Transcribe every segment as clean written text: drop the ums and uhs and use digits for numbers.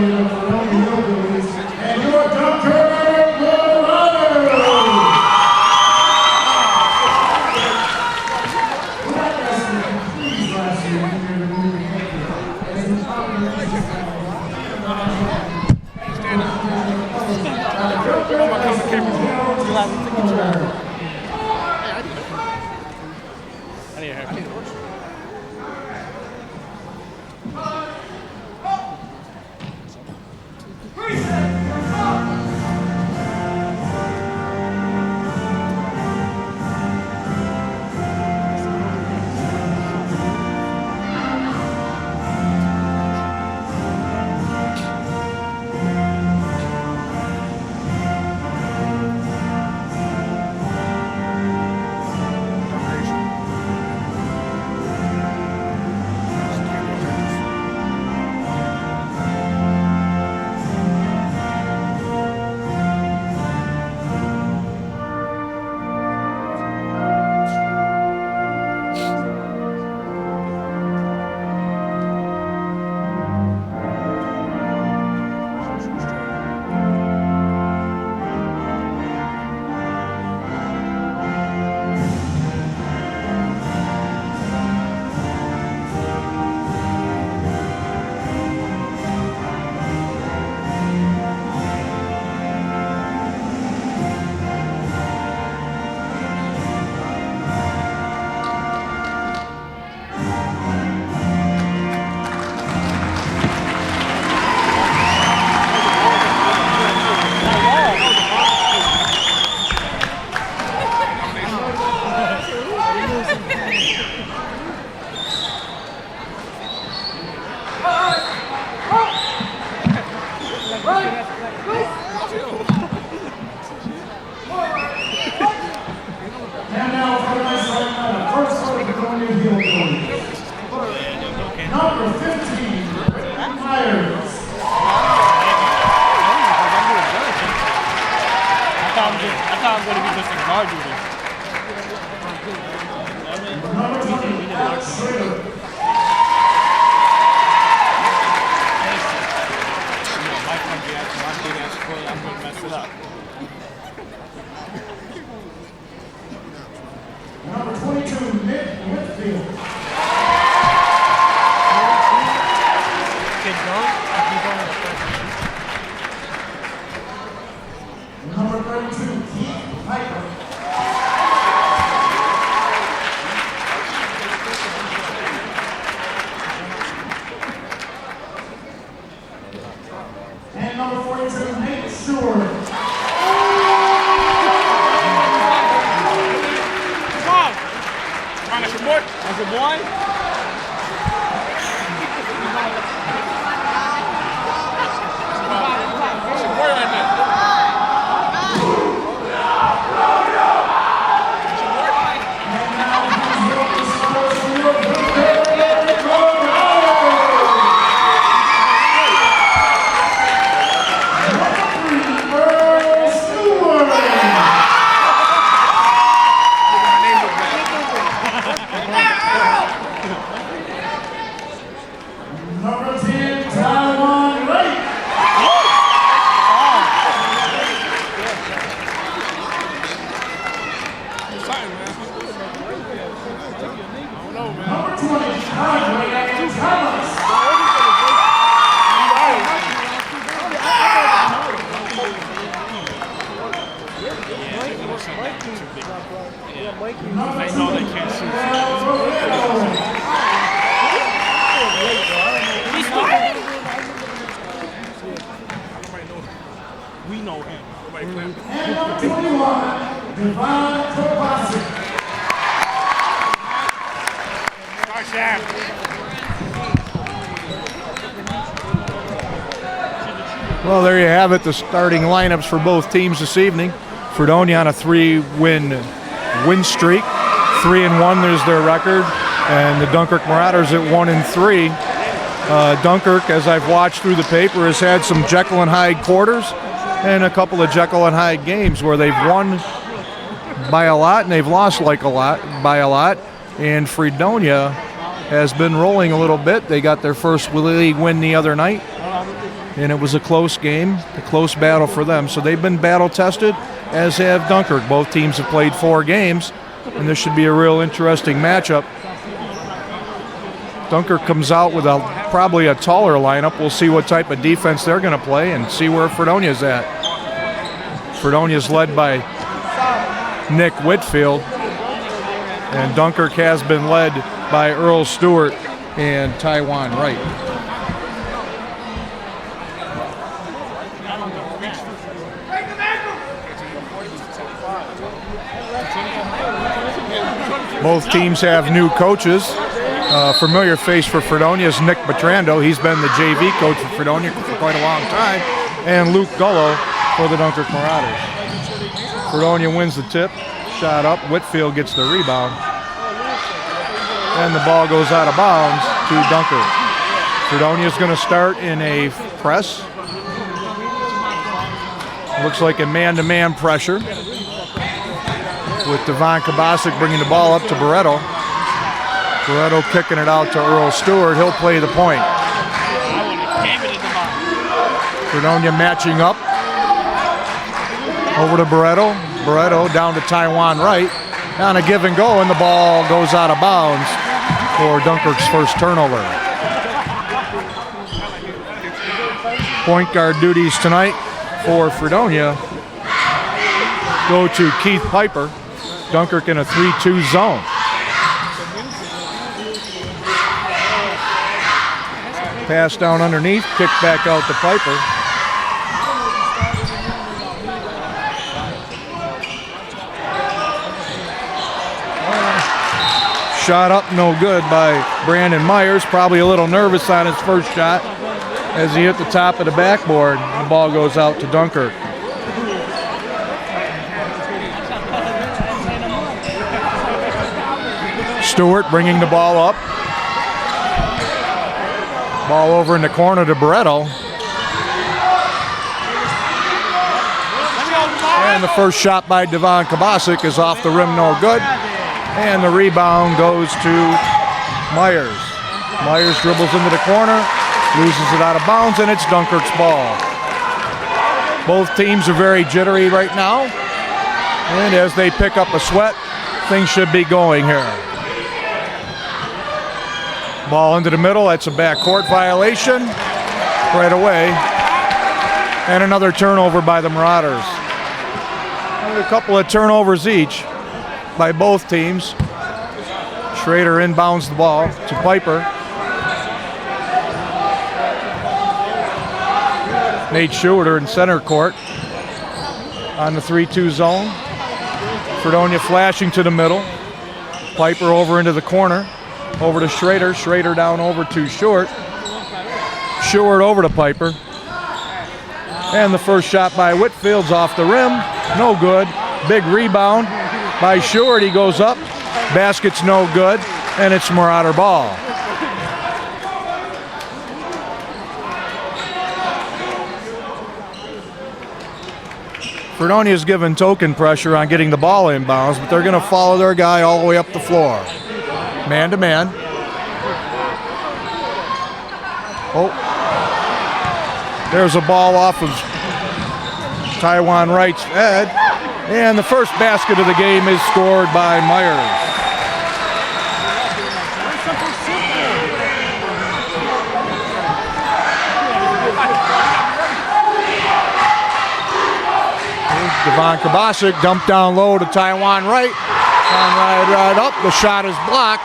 the Fredonia Hillbillies and your Dunkirk Marauders. Like us to please last year when we were moving ahead as we probably And now for the next one, first of the Fredonia Hillbillies. Number 15, Myers. I thought I'm going to be just a guard duty. Number 20, Schrader. I'm going to mess it up. Number 22, Nick Whitfield. Number 32, Keith Piper. And number 42, Nate Stewart. That's a boy? Number 10, Taiwan Lake. Number 20, Andre Thomas. They know they can't shoot. We know him. And number 21, Devon Topasi. Well, there you have it, the starting lineups for both teams this evening. Fredonia on a 3-win streak. 3-1 there's their record. And the Dunkirk Marauders at 1-3. Dunkirk, as I've watched through the paper, has had some Jekyll and Hyde quarters and a couple of Jekyll and Hyde games where they've won by a lot and they've lost by a lot. And Fredonia has been rolling a little bit. They got their first league win the other night. and it was a close game, a close battle for them. So they've been battle tested, as have Dunkirk. Both teams have played 4 games, and this should be a real interesting matchup. Dunkirk comes out with probably a taller lineup. We'll see what type of defense they're going to play and see where Fredonia's at. Fredonia's led by Nick Whitfield, and Dunkirk has been led by Earl Stewart and Taiwan Wright. Both teams have new coaches. Familiar face for Fredonia is Nick Bertrando. He's been the JV coach for Fredonia for quite a long time. And Luke Gullo for the Dunkirk Marauders. Fredonia wins the tip. Shot up. Whitfield gets the rebound. And the ball goes out of bounds to Dunkirk. Fredonia is going to start in a press. Looks like a man-to-man pressure, with Devon Kabasic bringing the ball up to Barreto. Barreto kicking it out to Earl Stewart. He'll play the point. Fredonia matching up. Over to Barreto. Barreto down to Taiwan Wright. On a give and go, and the ball goes out of bounds for Dunkirk's first turnover. Point guard duties tonight for Fredonia go to Keith Piper. Dunkirk in a 3-2 zone. Pass down underneath, kick back out to Piper. Shot up, no good by Brandon Myers. Probably a little nervous on his first shot as he hit the top of the backboard. The ball goes out to Dunkirk. Stewart bringing the ball up. Ball over in the corner to Barreto. And the first shot by Devon Kabasic is off the rim, no good. And the rebound goes to Myers. Myers dribbles into the corner, loses it out of bounds, and it's Dunkirk's ball. Both teams are very jittery right now. And as they pick up a sweat, things should be going here. Ball into the middle, that's a backcourt violation right away. And another turnover by the Marauders. And a couple of turnovers each by both teams. Schrader inbounds the ball to Piper. Nate Schroeder in center court on the 3-2 zone. Fredonia flashing to the middle. Piper over into the corner. Over to Schrader. Schrader down over to Short. Short over to Piper. And the first shot by Whitfield's off the rim. No good. Big rebound by Short. He goes up. Basket's no good. And it's Marauder ball. Fredonia's given token pressure on getting the ball inbounds, but they're going to follow their guy all the way up the floor. Man to man. Oh. There's a ball off of Taiwan Wright's head. And the first basket of the game is scored by Myers. Devon Kabasic dumped down low to Taiwan Wright. And right up. The shot is blocked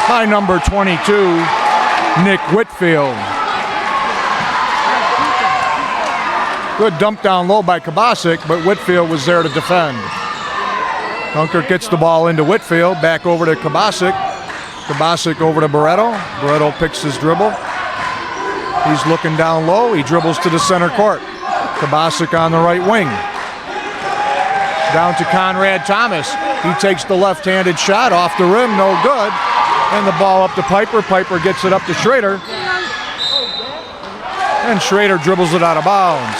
by number 22, Nick Whitfield. Good dump down low by Kabasic, but Whitfield was there to defend. Dunkirk gets the ball into Whitfield, back over to Kabasic. Kabasic over to Barreto. Barreto picks his dribble. He's looking down low. He dribbles to the center court. Kabasic on the right wing. Down to Conrad Thomas. He takes the left-handed shot off the rim, no good. And the ball up to Piper. Piper gets it up to Schrader. And Schrader dribbles it out of bounds.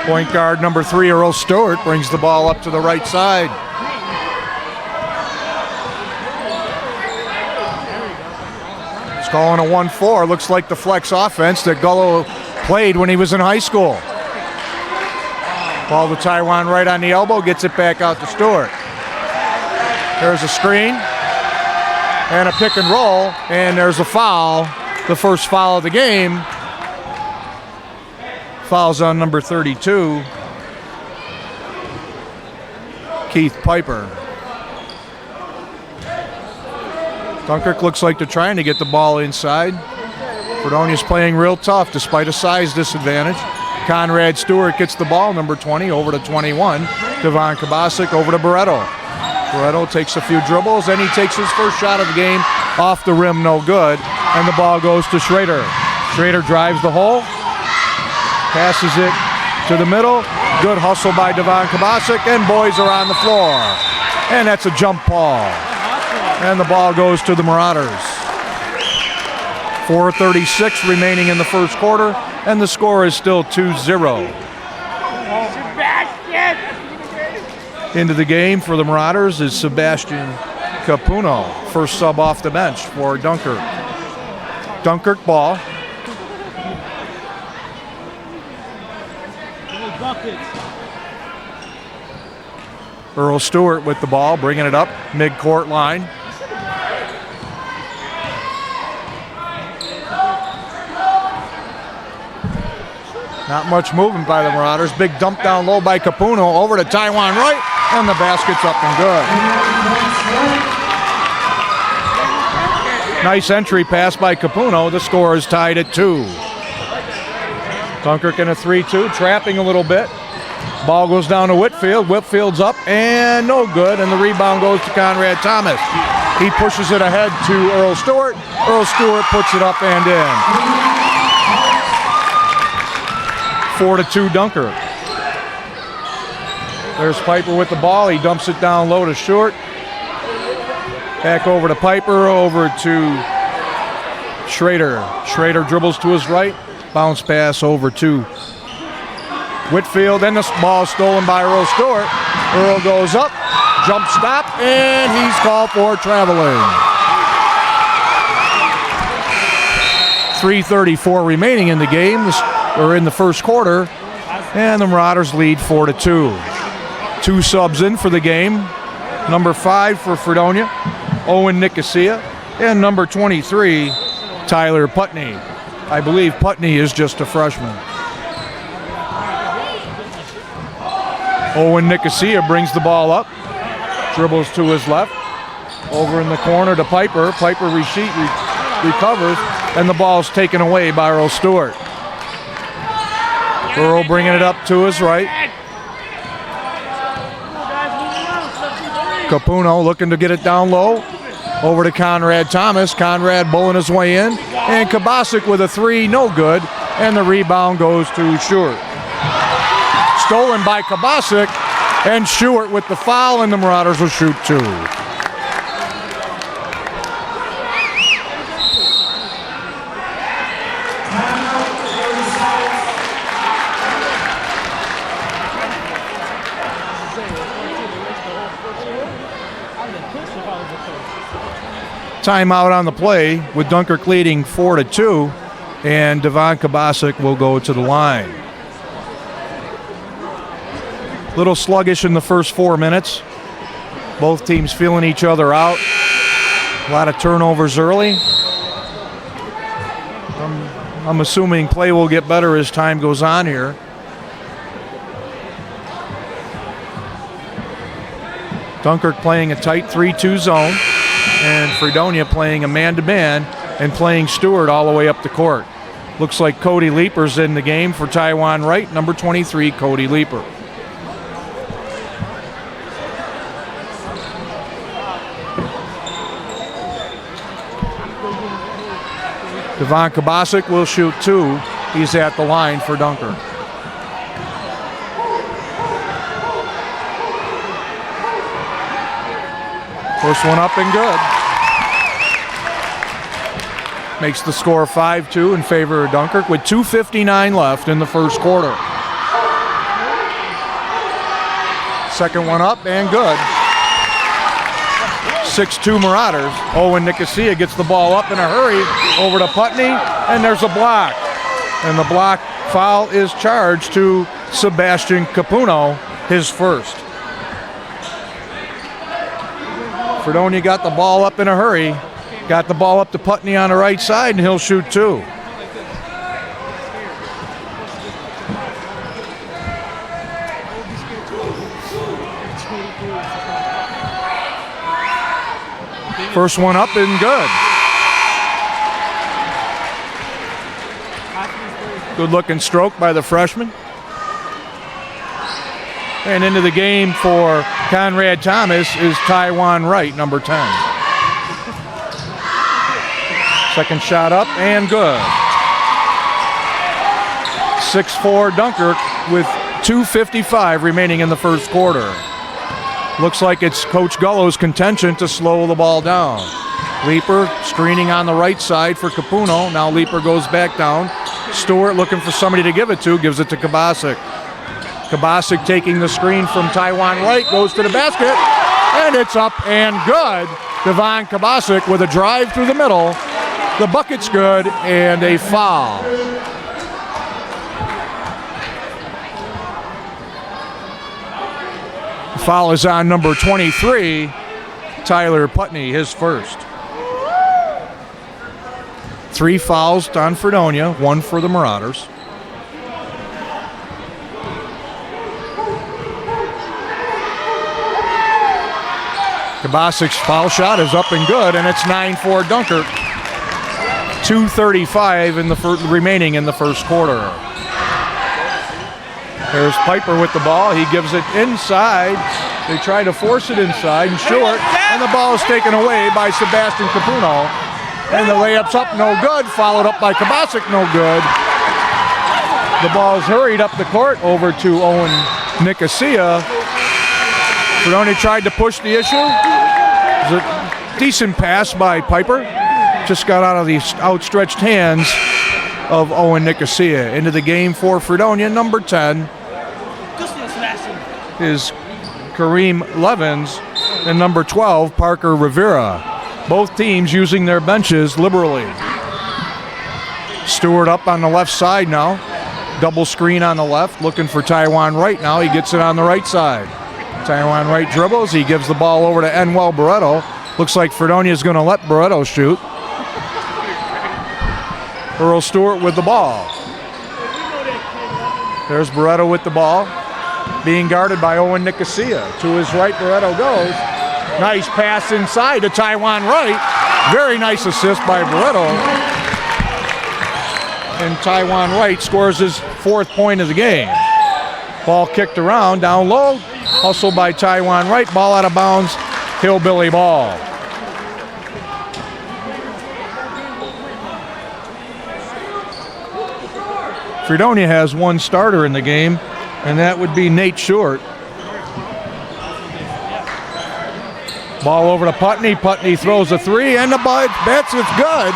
Point guard number 3, Earl Stewart, brings the ball up to the right side. He's calling a 1-4. Looks like the flex offense that Gullo played when he was in high school. Ball to Taiwan right on the elbow, gets it back out to Stewart. There's a screen and a pick and roll, and there's a foul. The first foul of the game. Foul's on number 32, Keith Piper. Dunkirk looks like they're trying to get the ball inside. Fredonia's playing real tough despite a size disadvantage. Conrad Stewart gets the ball, number 20, over to 21. Devon Kabasic over to Barreto. Barreto takes a few dribbles, and he takes his first shot of the game off the rim, no good. And the ball goes to Schrader. Schrader drives the hole, passes it to the middle. Good hustle by Devon Kabasic, and boys are on the floor. And that's a jump ball. And the ball goes to the Marauders. 4:36 remaining in the first quarter, and the score is still 2-0. Into the game for the Marauders is Sebastian Capuno, first sub off the bench for Dunkirk. Dunkirk ball. Earl Stewart with the ball, bringing it up mid-court line. Not much movement by the Marauders. Big dump down low by Capuno over to Taiwan right, and the basket's up and good. Nice entry pass by Capuno. The score is tied at 2. Dunkirk in a 3-2, trapping a little bit. Ball goes down to Whitfield. Whitfield's up and no good, and the rebound goes to Conrad Thomas. He pushes it ahead to Earl Stewart. Earl Stewart puts it up and in. 4-2 Dunkirk. There's Piper with the ball. He dumps it down low to Stewart. Back over to Piper, over to Schrader. Schrader dribbles to his right. Bounce pass over to Whitfield, and the ball stolen by Earl Stewart. Earl goes up, jump stop, and he's called for traveling. 3:34 remaining in the game, or in the first quarter, and the Marauders lead 4-2. 2 subs in for the game. Number 5 for Fredonia, Owen Nicosia, and number 23, Tyler Putney. I believe Putney is just a freshman. Owen Nicosia brings the ball up, dribbles to his left, over in the corner to Piper. Piper recovers, and the ball's taken away by Earl Stewart. Earl bringing it up to his right. Capuno looking to get it down low. Over to Conrad Thomas. Conrad bowling his way in. And Kabasic with a 3, no good. And the rebound goes to Stewart. Stolen by Kabasic. And Stewart with the foul, and the Marauders will shoot 2. Timeout on the play with Dunkirk leading 4-2, and Devon Kabasic will go to the line. Little sluggish in the first 4 minutes. Both teams feeling each other out. A lot of turnovers early. I'm assuming play will get better as time goes on here. Dunkirk playing a tight 3-2 zone, and Fredonia playing a man-to-man and playing Stewart all the way up the court. Looks like Cody Leeper's in the game for Taiwan Right, number 23, Cody Leeper. Devon Kabasic will shoot 2. He's at the line for Dunkirk. First one up and good. Makes the score 5-2 in favor of Dunkirk with 2:59 left in the first quarter. Second one up and good. 6-2 Marauders. Owen Nicosia gets the ball up in a hurry over to Putney, and there's a block. And the block foul is charged to Sebastian Capuno, his first. Fredonia got the ball up in a hurry, got the ball up to Putney on the right side, and he'll shoot two. First one up and good. Good looking stroke by the freshman. And into the game for Conrad Thomas is Taiwan Wright, number 10. Second shot up and good. 6-4 Dunkirk with 2:55 remaining in the first quarter. Looks like it's Coach Gullo's contention to slow the ball down. Leeper screening on the right side for Capuno. Now Leeper goes back down. Stewart looking for somebody to give it to, gives it to Kabasic. Kabasic taking the screen from Taiwan Wright, goes to the basket, and it's up and good. Devon Kabasic with a drive through the middle. The bucket's good, and a foul. The foul is on number 23, Tyler Putney, his first. 3 fouls on Fredonia, 1 for the Marauders. Kabasic's foul shot is up and good, and it's 9-4 Dunkirk. 2:35 in the remaining in the first quarter. There's Piper with the ball. He gives it inside. They try to force it inside and short, and the ball is taken away by Sebastian Capuno. And the layup's up, no good. Followed up by Kabasic, no good. The ball is hurried up the court over to Owen Nicosia. Fredonia tried to push the issue. It was a decent pass by Piper. Just got out of the outstretched hands of Owen Nicosia. Into the game for Fredonia, number 10 is Kareem Levins, and number 12, Parker Rivera. Both teams using their benches liberally. Stewart up on the left side now. Double screen on the left, looking for Taiwan Wright now. He gets it on the right side. Taiwan Wright dribbles. He gives the ball over to Enwell Barreto. Looks like Fredonia is going to let Barreto shoot. Earl Stewart with the ball. There's Barreto with the ball, being guarded by Owen Nicosia. To his right, Barreto goes. Nice pass inside to Taiwan Wright. Very nice assist by Barreto. And Taiwan Wright scores his 4th point of the game. Ball kicked around, down low. Hustle by Taiwan Wright. Ball out of bounds. Hillbilly ball. Fredonia has one starter in the game, and that would be Nate Short. Ball over to Putney. Putney throws a 3, and the ball bets it's good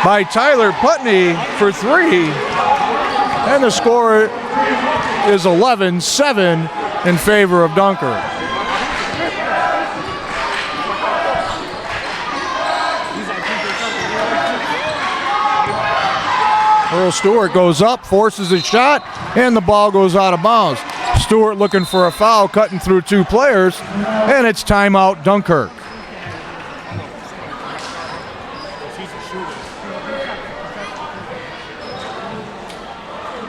by Tyler Putney for 3. And the score is 11-7 in favor of Dunkirk. Earl Stewart goes up, forces a shot, and the ball goes out of bounds. Stewart looking for a foul, cutting through 2 players, and it's timeout Dunkirk.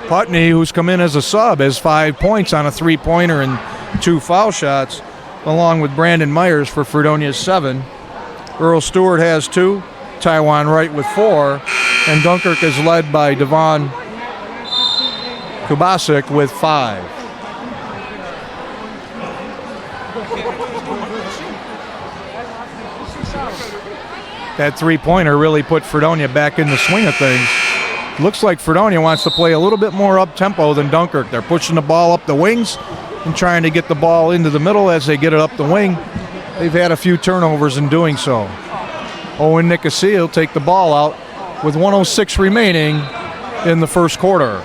Putney, who's come in as a sub, has 5 points on a 3-pointer and 2 foul shots, along with Brandon Myers for Fredonia's 7. Earl Stewart has 2, Taiwan Wright with 4, and Dunkirk is led by Devon Kubasic with 5. That 3-pointer really put Fredonia back in the swing of things. Looks like Fredonia wants to play a little bit more up-tempo than Dunkirk. They're pushing the ball up the wings and trying to get the ball into the middle as they get it up the wing. They've had a few turnovers in doing so. Owen Nicosia will take the ball out with 1:06 remaining in the first quarter.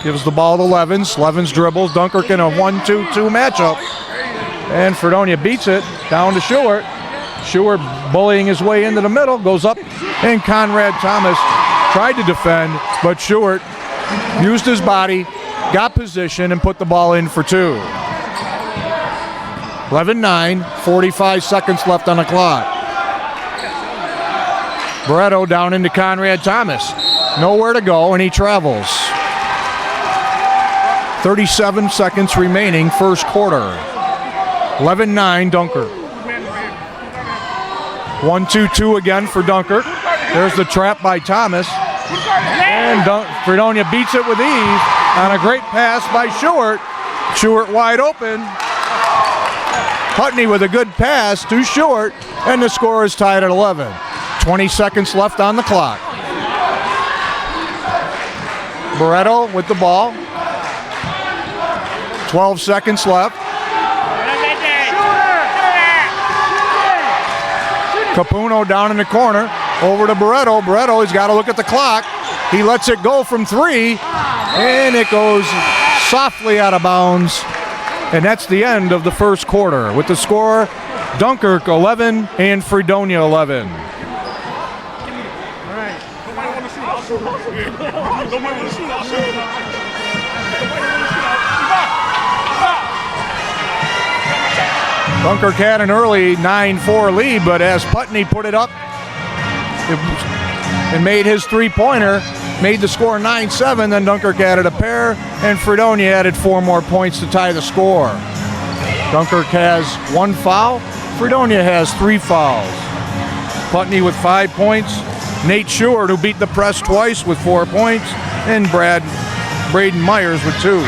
gives the ball to Levens. Levens dribbles. Dunkirk in a 1-2-2 matchup. And Fredonia beats it down to Stewart. Stewart bullying his way into the middle, goes up, and Conrad Thomas tried to defend, but Stewart used his body, got position, and put the ball in for 2. 11-9, 45 seconds left on the clock. Barreto down into Conrad Thomas. Nowhere to go, and he travels. 37 seconds remaining, first quarter. 11-9, Dunkirk. 1-2-2 again for Dunkirk. There's the trap by Thomas. And Fredonia beats it with ease on a great pass by Stewart. Stewart wide open. Putney with a good pass to Stewart, and the score is tied at 11. 20 seconds left on the clock. Barreto with the ball. 12 seconds left. Capuno down in the corner. Over to Barreto. Barreto, he's got to look at the clock. He lets it go from 3, and it goes softly out of bounds. And that's the end of the first quarter with the score Dunkirk 11 and Fredonia 11. Dunkirk had an early 9-4 lead, but as Putney put it up and made his three-pointer, made the score 9-7, then Dunkirk added a pair, and Fredonia added 4 more points to tie the score. Dunkirk has 1 foul. Fredonia has 3 fouls. Putney with 5 points. Nate Stewart, who beat the press twice, with 4 points, and Braden Myers with 2.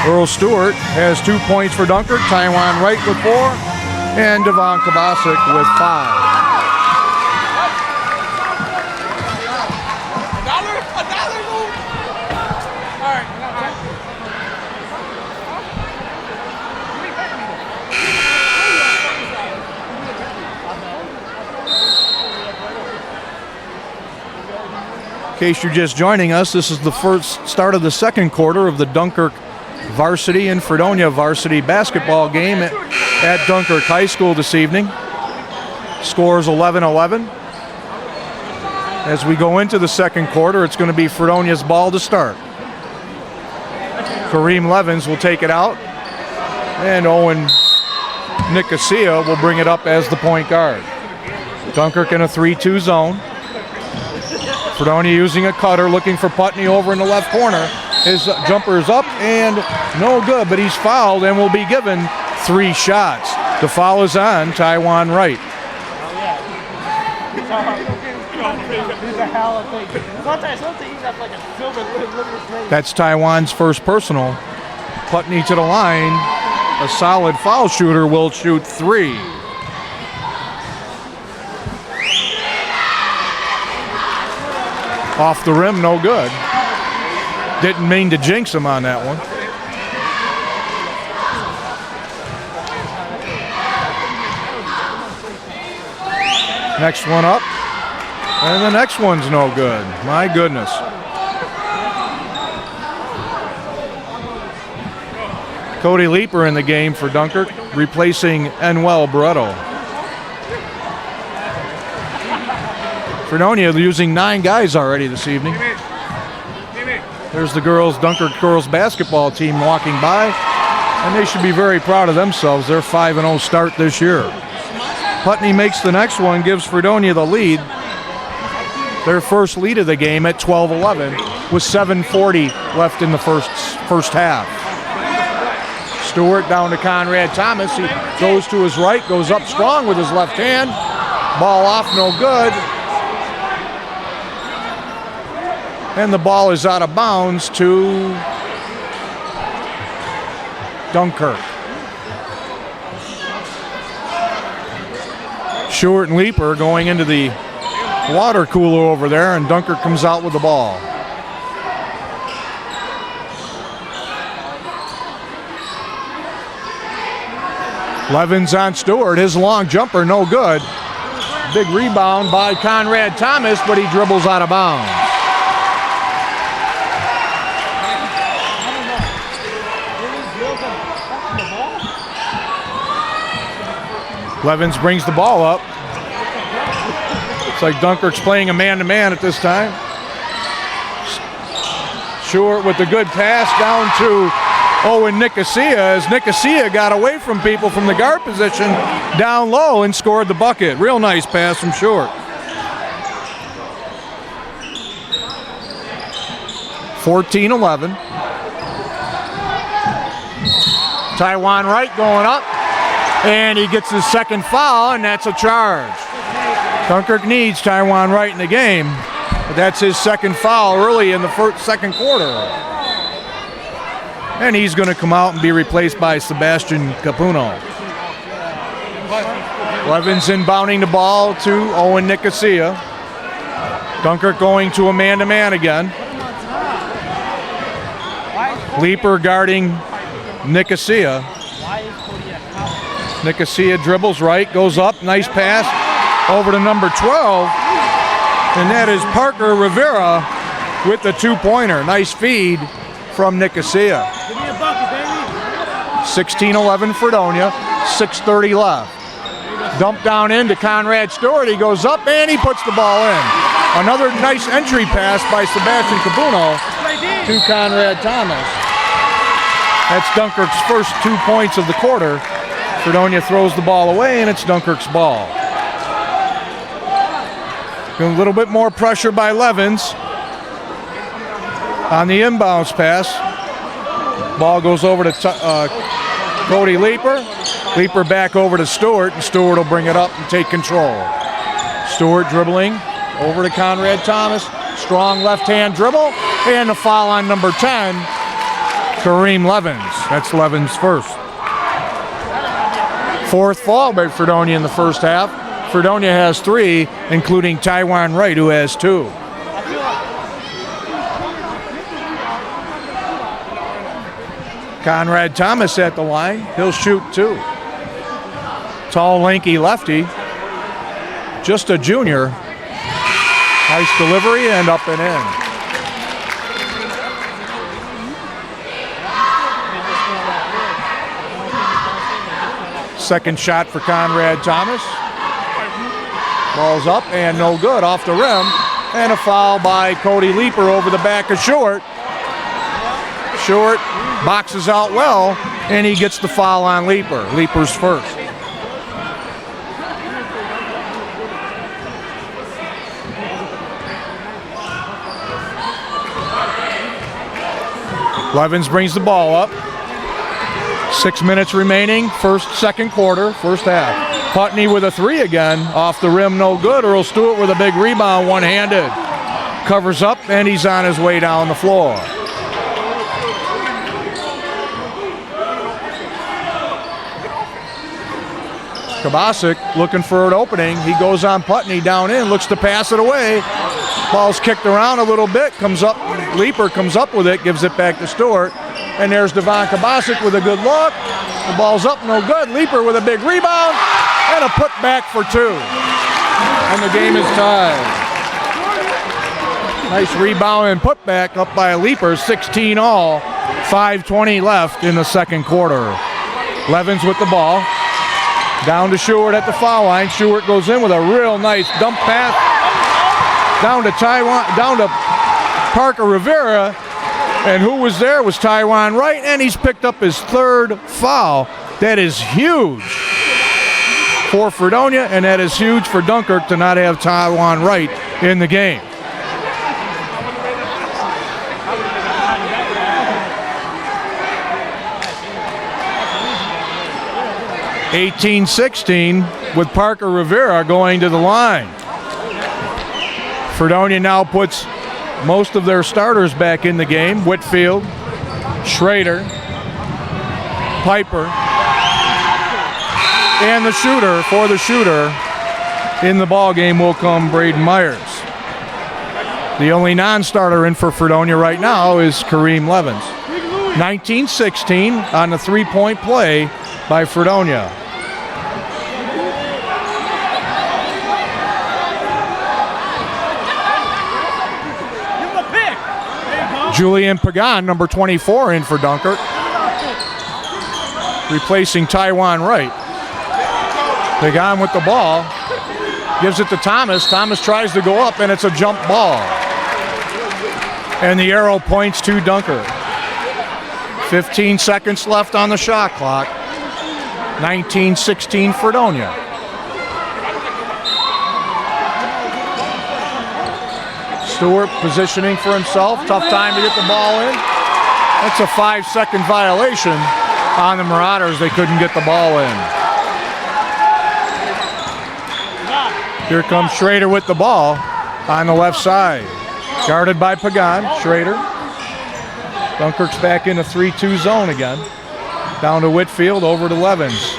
Earl Stewart has 2 points for Dunkirk. Taiwan Wright with 4, and Devon Kabasic with 5. In case you're just joining us, this is the first start of the second quarter of the Dunkirk varsity and Fredonia varsity basketball game at Dunkirk High School this evening. Scores 11-11. As we go into the second quarter, it's going to be Fredonia's ball to start. Kareem Levens will take it out, and Owen Nicosia will bring it up as the point guard. Dunkirk in a 3-2 zone. Fredonia using a cutter, looking for Putney over in the left corner. His jumper is up and no good, but he's fouled and will be given 3 shots. The foul is on Taiwan Wright. That's Taiwan's first personal. Putney to the line. A solid foul shooter will shoot 3. Off the rim, no good. Didn't mean to jinx him on that one. Next one up. And the next one's no good. My goodness. Cody Leeper in the game for Dunkirk, replacing Enwell Barreto. Fredonia using 9 guys already this evening. There's the Dunkirk girls basketball team walking by, and they should be very proud of themselves. Their 5-0 start this year. Putney makes the next one, gives Fredonia the lead. Their first lead of the game at 12-11 with 7:40 left in the first half. Stewart down to Conrad Thomas. He goes to his right, goes up strong with his left hand. Ball off, no good. And the ball is out of bounds to Dunkirk. Stewart and Leeper going into the water cooler over there, and Dunkirk comes out with the ball. Levens on Stewart. His long jumper, no good. Big rebound by Conrad Thomas, but he dribbles out of bounds. Levens brings the ball up. It's like Dunkirk's playing a man-to-man at this time. Short with the good pass down to Owen Nicosia, as Nicosia got away from people from the guard position down low and scored the bucket. Real nice pass from Short. 14-11. Taiwan Wright going up, and he gets his second foul, and that's a charge. Dunkirk needs Taiwan Wright in the game, but that's his second foul early in the second quarter. And he's going to come out and be replaced by Sebastian Capuno. Levens inbounding the ball to Owen Nicosia. Dunkirk going to a man-to-man again. Leaper guarding Nicosia. Nicosia dribbles right, goes up, nice pass over to number 12. And that is Parker Rivera with the two-pointer. Nice feed from Nicosia. 16-11 Fredonia, 6:30 left. Dump down into Conrad Stewart. He goes up and he puts the ball in. Another nice entry pass by Sebastian Capuno to Conrad Thomas. That's Dunkirk's first 2 points of the quarter. Fredonia throws the ball away and it's Dunkirk's ball. A little bit more pressure by Levens on the inbounds pass. Ball goes over to Cody Leaper. Leaper back over to Stewart, and Stewart will bring it up and take control. Stewart dribbling over to Conrad Thomas. Strong left-hand dribble, and the foul on number 10, Kareem Levens. That's Levens' first. Fourth foul by Fredonia in the first half. Fredonia has 3, including Taiwan Wright, who has 2. Conrad Thomas at the line. He'll shoot 2. Tall, lanky lefty. Just a junior. Nice delivery and up and in. Second shot for Conrad Thomas. Ball's up and no good, off the rim. And a foul by Cody Leaper over the back of Short. Short boxes out well, and he gets the foul on Leaper. Leaper's first. Levens brings the ball up. 6 minutes remaining, second quarter, first half. Putney with a 3 again, off the rim, no good. Earl Stewart with a big rebound, one-handed. Covers up, and he's on his way down the floor. Kabasic looking for an opening. He goes on Putney down in, looks to pass it away. Ball's kicked around a little bit, comes up, Leaper comes up with it, gives it back to Stewart. And there's Devon Kabasic with a good look. The ball's up, no good. Leaper with a big rebound and a putback for 2. And the game is tied. Nice rebound and putback up by Leaper, 16 all. 5:20 left in the second quarter. Levens with the ball. Down to Stewart at the foul line. Stewart goes in with a real nice dump pass. Down to Parker Rivera. And who was there was Taiwan Wright, and he's picked up his 3rd foul. That is huge for Fredonia, and that is huge for Dunkirk to not have Taiwan Wright in the game. (18-16) with Parker Rivera going to the line. Fredonia now puts most of their starters back in the game. Whitfield, Schrader, Piper, and the shooter in the ball game will come Braden Myers. The only non-starter in for Fredonia right now is Kareem Levens. 19-16 on the three-point play by Fredonia. Julian Pagan, number 24, in for Dunkirk, replacing Taiwan Wright. Pagan with the ball. Gives it to Thomas. Thomas tries to go up, and it's a jump ball. And the arrow points to Dunkirk. 15 seconds left on the shot clock. 19-16 Fredonia. Stewart positioning for himself. Tough time to get the ball in. That's a 5-second violation on the Marauders. They couldn't get the ball in. Here comes Schrader with the ball on the left side. Guarded by Pagan. Schrader. Dunkirk's back in the 3-2 zone again. Down to Whitfield, over to Levens.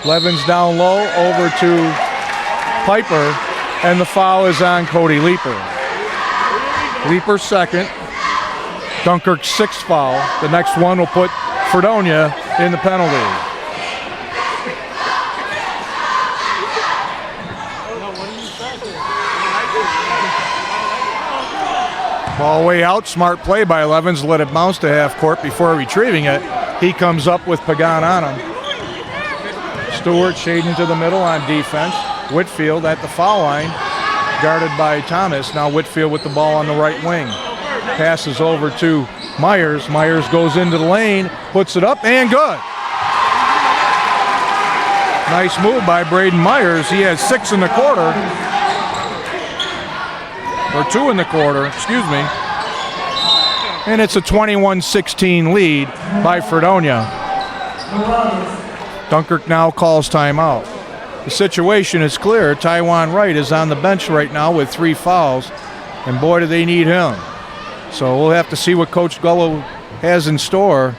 Levens down low, over to Piper, and the foul is on Cody Leeper. Leeper second. Dunkirk's sixth foul. The next one will put Fredonia in the penalty. Ball way out, smart play by Levens, let it bounce to half court before retrieving it. He comes up with Pagan on him. Stewart shading to the middle on defense. Whitfield at the foul line, guarded by Thomas. Now Whitfield with the ball on the right wing. Passes over to Myers. Myers goes into the lane, puts it up, and good. Nice move by Braden Myers. He has 6 in the quarter. Or 2 in the quarter, excuse me. And it's a 21-16 lead by Fredonia. Dunkirk now calls timeout. The situation is clear. Taiwan Wright is on the bench right now with 3 fouls, and boy, do they need him. So we'll have to see what Coach Gullo has in store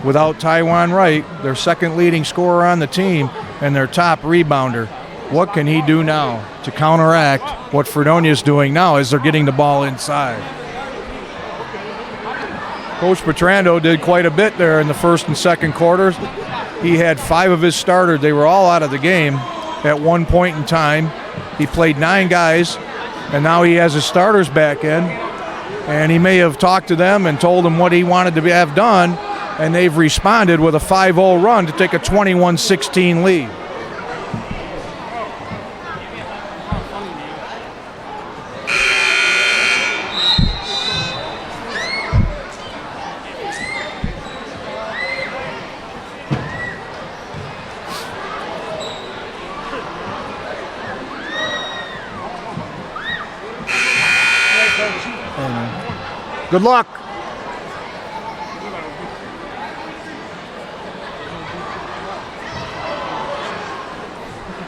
without Taiwan Wright, their second leading scorer on the team and their top rebounder. What can he do now to counteract what Fredonia is doing now as they're getting the ball inside? Coach Petrando did quite a bit there in the first and second quarters. He had 5 of his starters. They were all out of the game at one point in time. He played 9 guys, and now he has his starters back in. And he may have talked to them and told them what he wanted to have done, and they've responded with a 5-0 run to take a 21-16 lead. Good luck.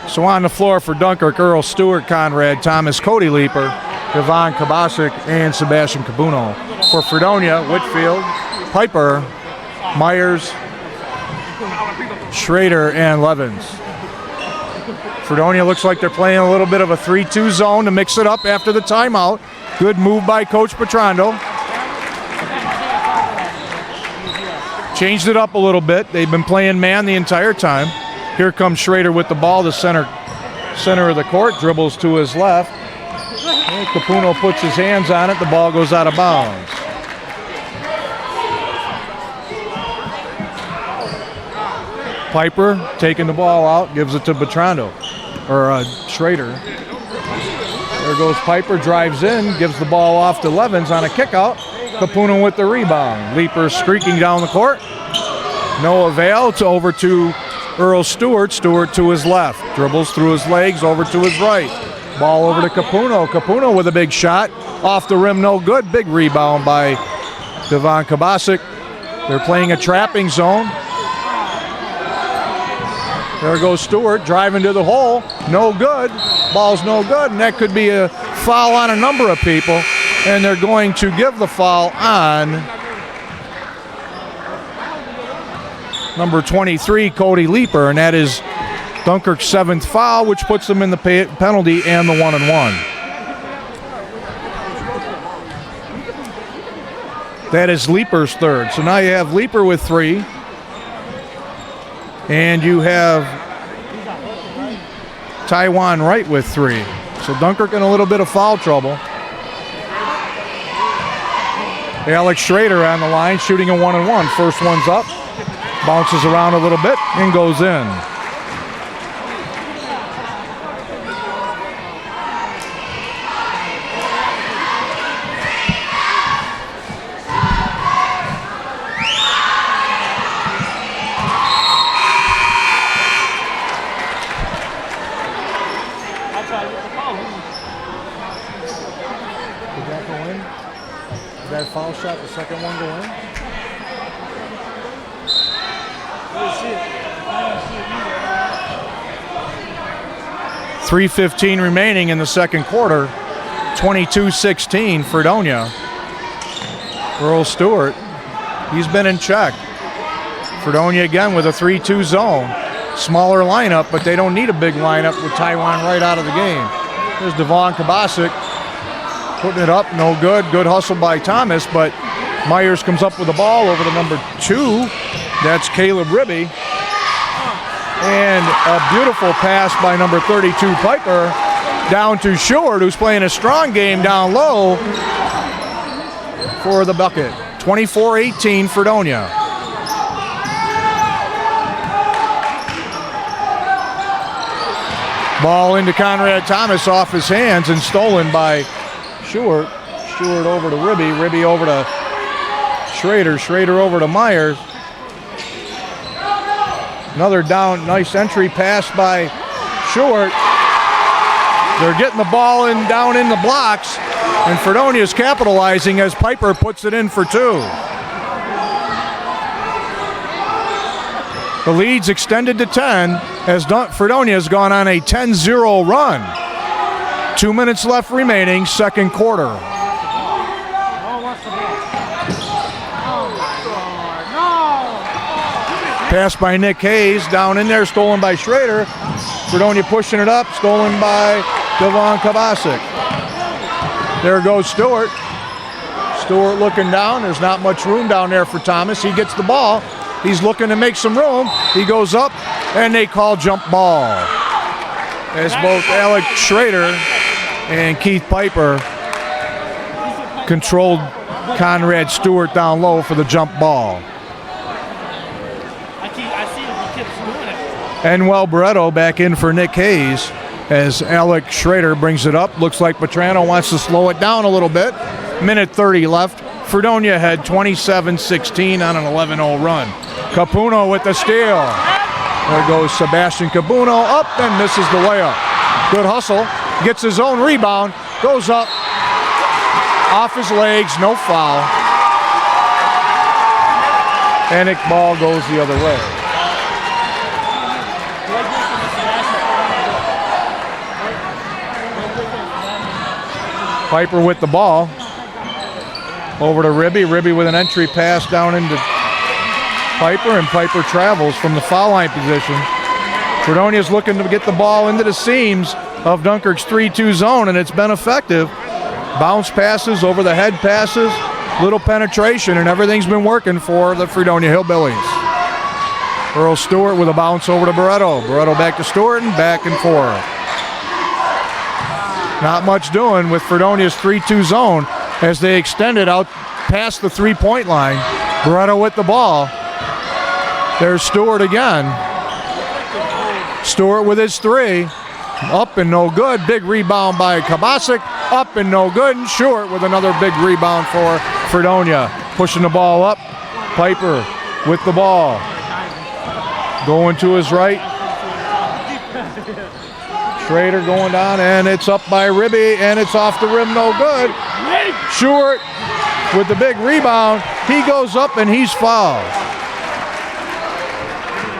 So on the floor for Dunkirk, Earl Stewart, Conrad Thomas, Cody Leeper, Devon Kabasic, and Sebastian Cabuno. For Fredonia, Whitfield, Piper, Myers, Schrader, and Levens. Fredonia looks like they're playing a little bit of a 3-2 zone to mix it up after the timeout. Good move by Coach Petrando. Changed it up a little bit. They've been playing man the entire time. Here comes Schrader with the ball, the center of the court, dribbles to his left. And Capuno puts his hands on it. The ball goes out of bounds. Piper taking the ball out, gives it to Petrando, or Schrader. There goes Piper, drives in, gives the ball off to Levens on a kickout. Capuno with the rebound. Leeper streaking down the court. No avail. It's over to Earl Stewart. Stewart to his left. Dribbles through his legs over to his right. Ball over to Capuno. Capuno with a big shot. Off the rim, no good. Big rebound by Devon Kabasic. They're playing a trapping zone. There goes Stewart driving to the hole. No good. Ball's no good. And that could be a foul on a number of people. And they're going to give the foul on number 23, Cody Leeper, and that is Dunkirk's 7th foul, which puts them in the penalty and the 1-and-1. That is Leeper's 3rd. So now you have Leeper with 3, and you have Taiwan Wright with 3. So Dunkirk in a little bit of foul trouble. Alex Schrader on the line, shooting a 1-and-1. First one's up, bounces around a little bit, and goes in. shot the second one go in? 3:15 remaining in the second quarter. 22-16 Fredonia. Earl Stewart, he's been in check. Fredonia again with a 3-2 zone. Smaller lineup, but they don't need a big lineup with Taiwan right out of the game. There's Devon Kabasic putting it up, no good. Good hustle by Thomas, but Myers comes up with the ball over to number 2. That's Caleb Ribby. And a beautiful pass by number 32, Piper, down to Short, who's playing a strong game down low for the bucket. 24-18 Fredonia. Ball into Conrad Thomas off his hands and stolen by Short. Short over to Ribby. Ribby over to Schrader. Schrader over to Myers. Another down, nice entry pass by Short. They're getting the ball in down in the blocks, and Fredonia's capitalizing as Piper puts it in for 2. The lead's extended to 10 as Fredonia's gone on a 10-0 run. 2 minutes left remaining, second quarter. Pass by Nick Hayes, down in there, stolen by Schrader. Fredonia pushing it up, stolen by Devon Kabasic. There goes Stewart. Stewart looking down. There's not much room down there for Thomas. He gets the ball. He's looking to make some room. He goes up, and they call jump ball. As both Alec Schrader and Keith Piper controlled Conrad Stewart down low for the jump ball. Enwell Barreto back in for Nick Hayes as Alec Schrader brings it up. Looks like Petrano wants to slow it down a little bit. Minute 30 left. Fredonia had 27-16 on an 11-0 run. Capuno with the steal. There goes Sebastian Capuno up and misses the layup. Good hustle. Gets his own rebound. Goes up. Off his legs. No foul. And it ball goes the other way. Piper with the ball. Over to Ribby. Ribby with an entry pass down into Piper, and Piper travels from the foul line position. Fredonia's looking to get the ball into the seams of Dunkirk's 3-2 zone, and it's been effective. Bounce passes, over the head passes, little penetration, and everything's been working for the Fredonia Hillbillies. Earl Stewart with a bounce over to Barreto. Barreto back to Stewart and back and forth. Not much doing with Fredonia's 3-2 zone as they extend it out past the three-point line. Barreto with the ball. There's Stewart again. Stewart with his 3. Up and no good. Big rebound by Kabasic. Up and no good. And Short with another big rebound for Fredonia. Pushing the ball up. Piper with the ball. Going to his right. Schrader going down, and it's up by Ribby, and it's off the rim, no good. Short with the big rebound. He goes up, and he's fouled.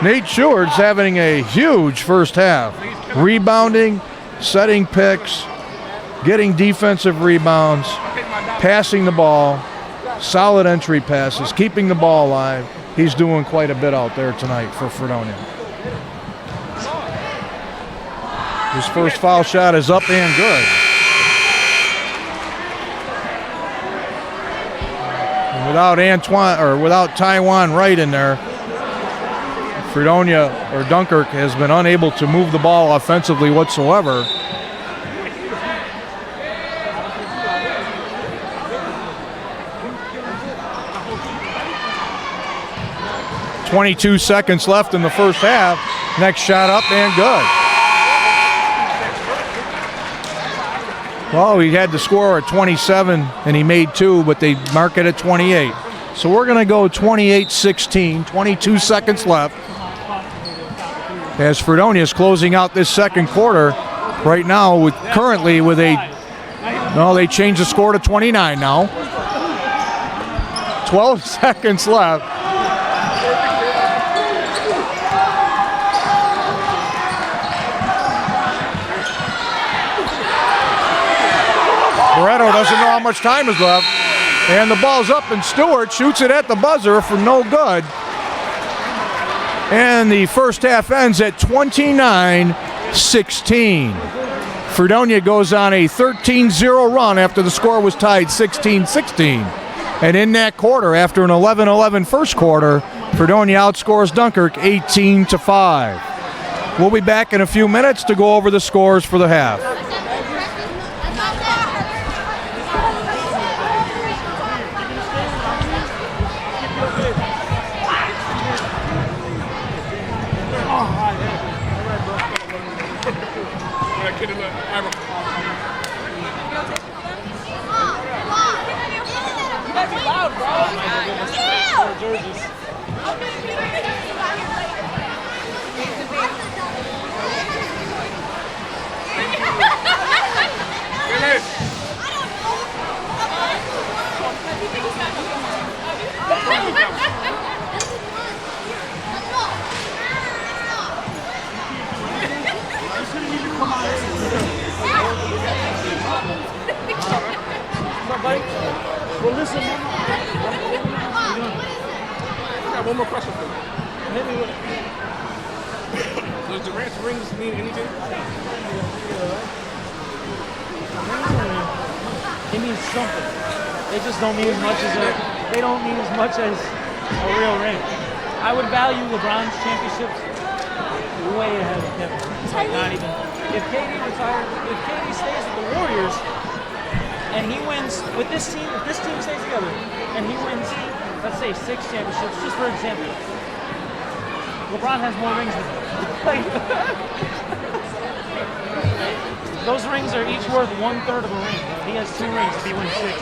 Nate Short's having a huge first half. Rebounding, setting picks, getting defensive rebounds, passing the ball, solid entry passes, keeping the ball alive. He's doing quite a bit out there tonight for Fredonia. His first foul shot is up and good. And without Taiwan Wright in there, Fredonia or Dunkirk has been unable to move the ball offensively whatsoever. .22 seconds left in the first half. Next shot up and good. Well, he had to score at 27, and he made 2, but they mark it at 28. So we're going to go 28-16, 22 seconds left. As Fredonia is closing out this second quarter right now, currently with they changed the score to 29 now. 12 seconds left. Barreto doesn't know how much time is left. And the ball's up, and Stewart shoots it at the buzzer for no good. And the first half ends at 29-16. Fredonia goes on a 13-0 run after the score was tied 16-16. And in that quarter, after an 11-11 first quarter, Fredonia outscores Dunkirk 18-5. We'll be back in a few minutes to go over the scores for the half. Well, listen, I got one more question for you. Does Durant's rings mean anything? It means something. They just don't mean as much as a real ring. I would value LeBron's championships way ahead of Kevin. Like not even. If KD retires, if KD stays with the Warriors and he wins with this team, if this team stays together and he wins, let's say 6 championships, just for example, LeBron has more rings than him. Those rings are each worth 1/3 of a ring. He has 2 rings if he wins 6.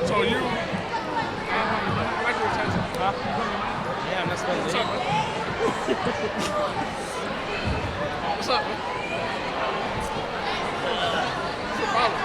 So you, I like your attention. Yeah, that's what What's up? What's up? What's your problem?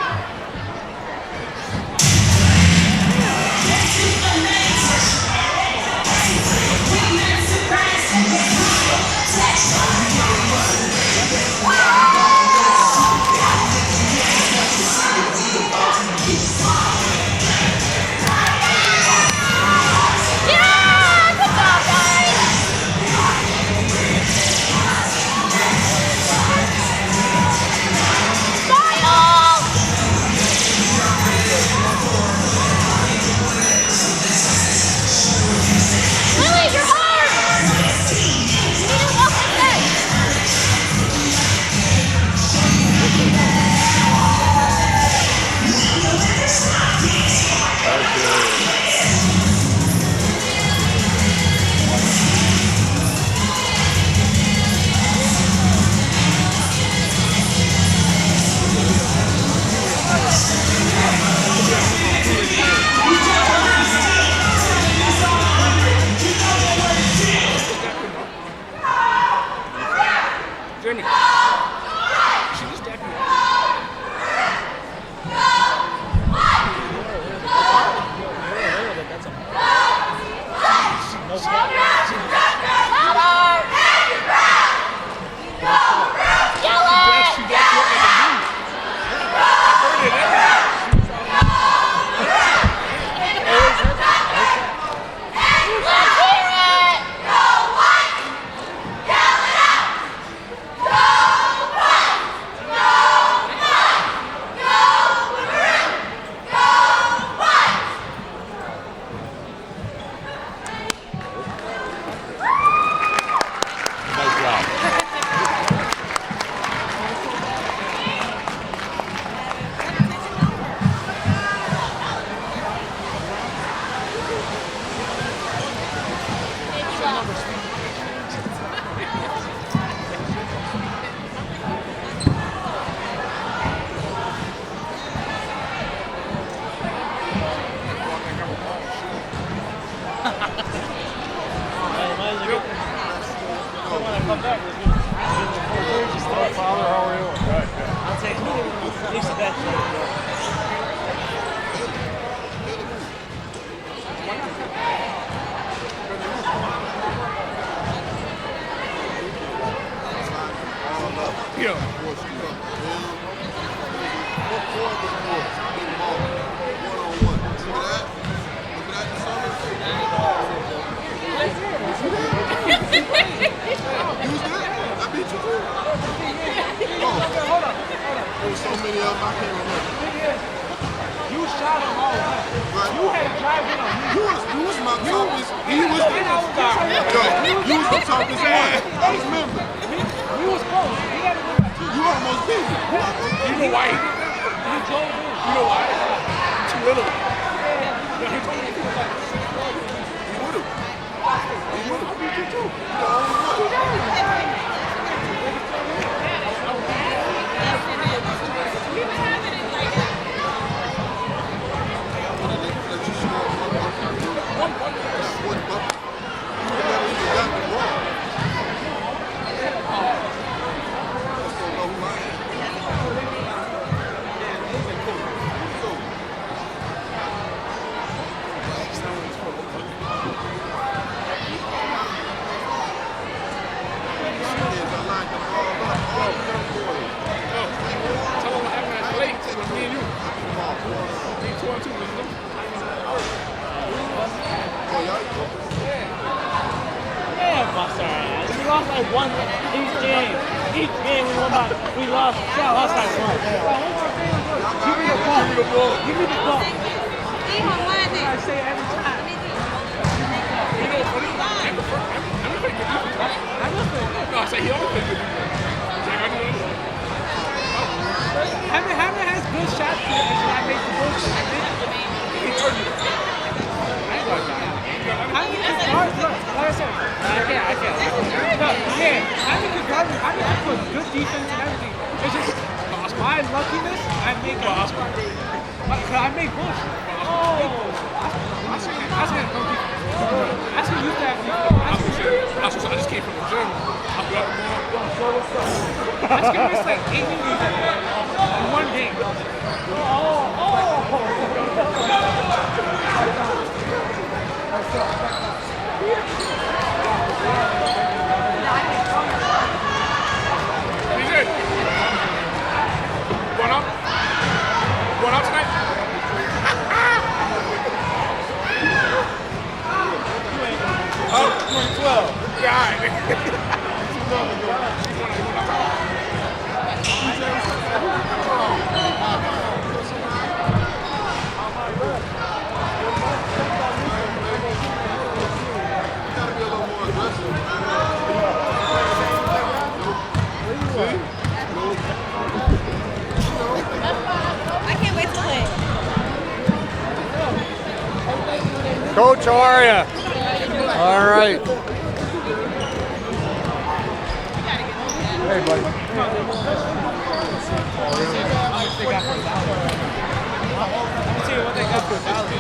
many of them? I can't remember. You shot him all the time. You had a drive in on me. You was my toughest. He was the you was the toughest one. I remember. We was close. He had to win by 2. You almost beat me. You know why? He drove in. You know why? Too little. He would've. He would've beat you too. The only one. We lost like one each game. Each game we lost. Yeah, lost like one. Give me the ball. Give me the ball. I say it every time. No, I say he always plays good defense. Hammer has good shots today, and I make the bullshit. He hurt you. I ain't like that. I mean, it's hard. Look, like I said, I can't. No, yeah, I think I put good defense and everything. It's just my luckiness. I make I make bullshit. I should use that. I just came from the gym. I got the ball. I just missed like 8 movies in one game. DJ, going up? Going up tonight? Oh, 12. Yeah, I can't wait to play. Coach, how are you? All right. Hey, buddy. Let's see what they got for Valley.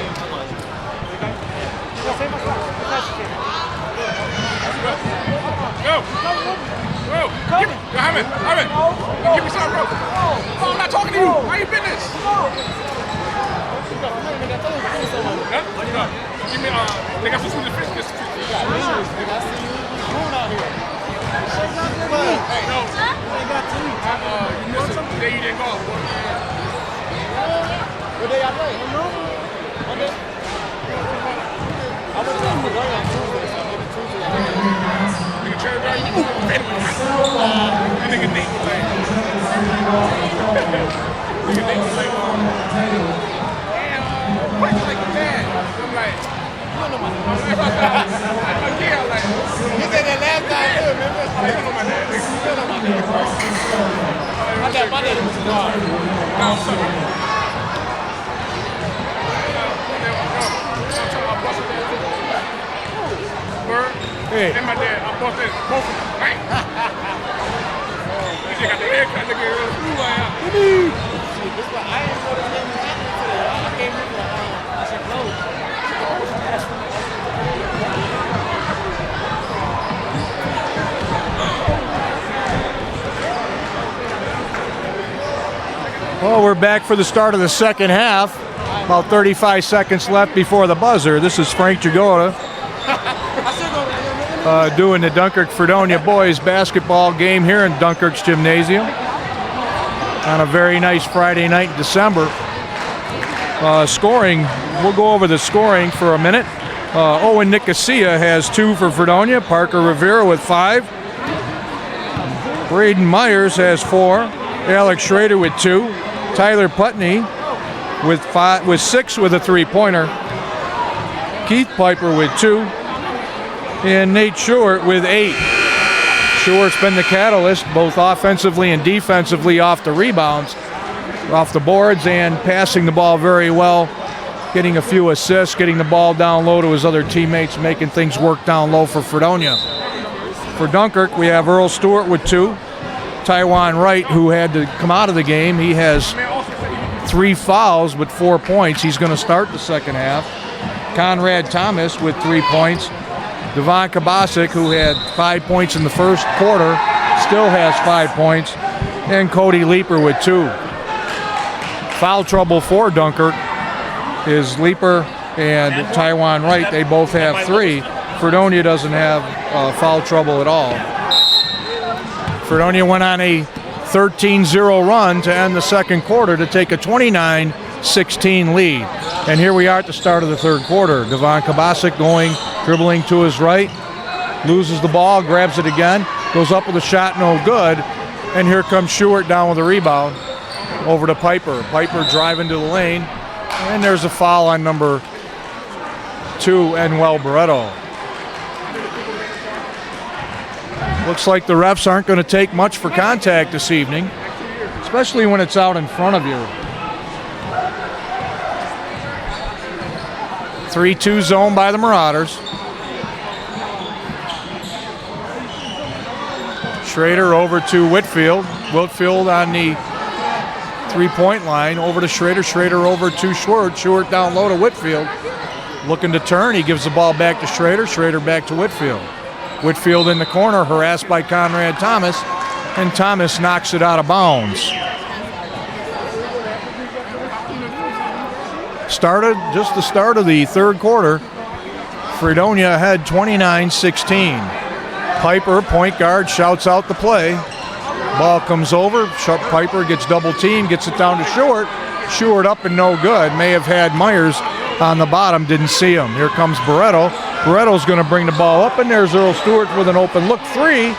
Go! Hyman! Give me some, bro! Oh, I'm not talking to you! Why you business? Give me, they got some sweet fish. Hey, no. You missed it. The day you didn't go. What day I play? Monday? I'm going to tell you right on Tuesday, so maybe Tuesday. Nigga, Cherry Valley, nigga, Nate play. Nigga, Nate play. Damn, why you like that? I'm like, you don't know my name. Again, I'm like, You said that last time too, remember? you don't know my name. You still know my name. My name was Star. Now, what's up? Hey. And my dad, I bought that both of them, right? This nigga got the haircut, nigga, ooh, This one, I didn't know the name was happening today. I came in like, I said, Well, we're back for the start of the second half. About 35 seconds left before the buzzer. This is Frank Jagoda doing the Dunkirk Fredonia boys basketball game here in Dunkirk's gymnasium on a very nice Friday night in December. Scoring, we'll go over the scoring for a minute. Owen Nicosia has 2 for Fredonia. Parker Rivera with 5. Braden Myers has 4. Alex Schrader with 2. Tyler Putney with 6 with a three-pointer. Keith Piper with 2. And Nate Short with 8. Short's been the catalyst both offensively and defensively off the rebounds, off the boards, and passing the ball very well, getting a few assists, getting the ball down low to his other teammates, making things work down low for Fredonia. For Dunkirk, we have Earl Stewart with 2. Taiwan Wright, who had to come out of the game, he has 3 fouls but 4 points. He's going to start the second half. Conrad Thomas with 3 points. Devon Kabasic, who had 5 points in the first quarter, still has 5 points. And Cody Leeper with 2. Foul trouble for Dunkirk is Leeper and Taiwan Wright. They both have 3. Fredonia doesn't have foul trouble at all. Fredonia went on a 13-0 run to end the second quarter to take a 29-16 lead. And here we are at the start of the third quarter. Devon Kabasic dribbling to his right, loses the ball, grabs it again, goes up with a shot, no good. And here comes Stewart down with a rebound over to Piper. Piper driving to the lane, and there's a foul on number 2, Enwell Barreto. Looks like the refs aren't going to take much for contact this evening, especially when it's out in front of you. 3-2 zone by the Marauders. Schrader over to Whitfield. Whitfield on the three-point line. Over to Schrader. Schrader over to Short. Short down low to Whitfield. Looking to turn. He gives the ball back to Schrader. Schrader back to Whitfield. Whitfield in the corner, harassed by Conrad Thomas, and Thomas knocks it out of bounds. Just the start of the third quarter. Fredonia ahead 29-16. Piper, point guard, shouts out the play. Ball comes over. Piper gets double teamed, gets it down to Short. Short up and no good. May have had Myers on the bottom, didn't see him. Here comes Barreto. Barreto's going to bring the ball up, and there's Earl Stewart with an open look 3.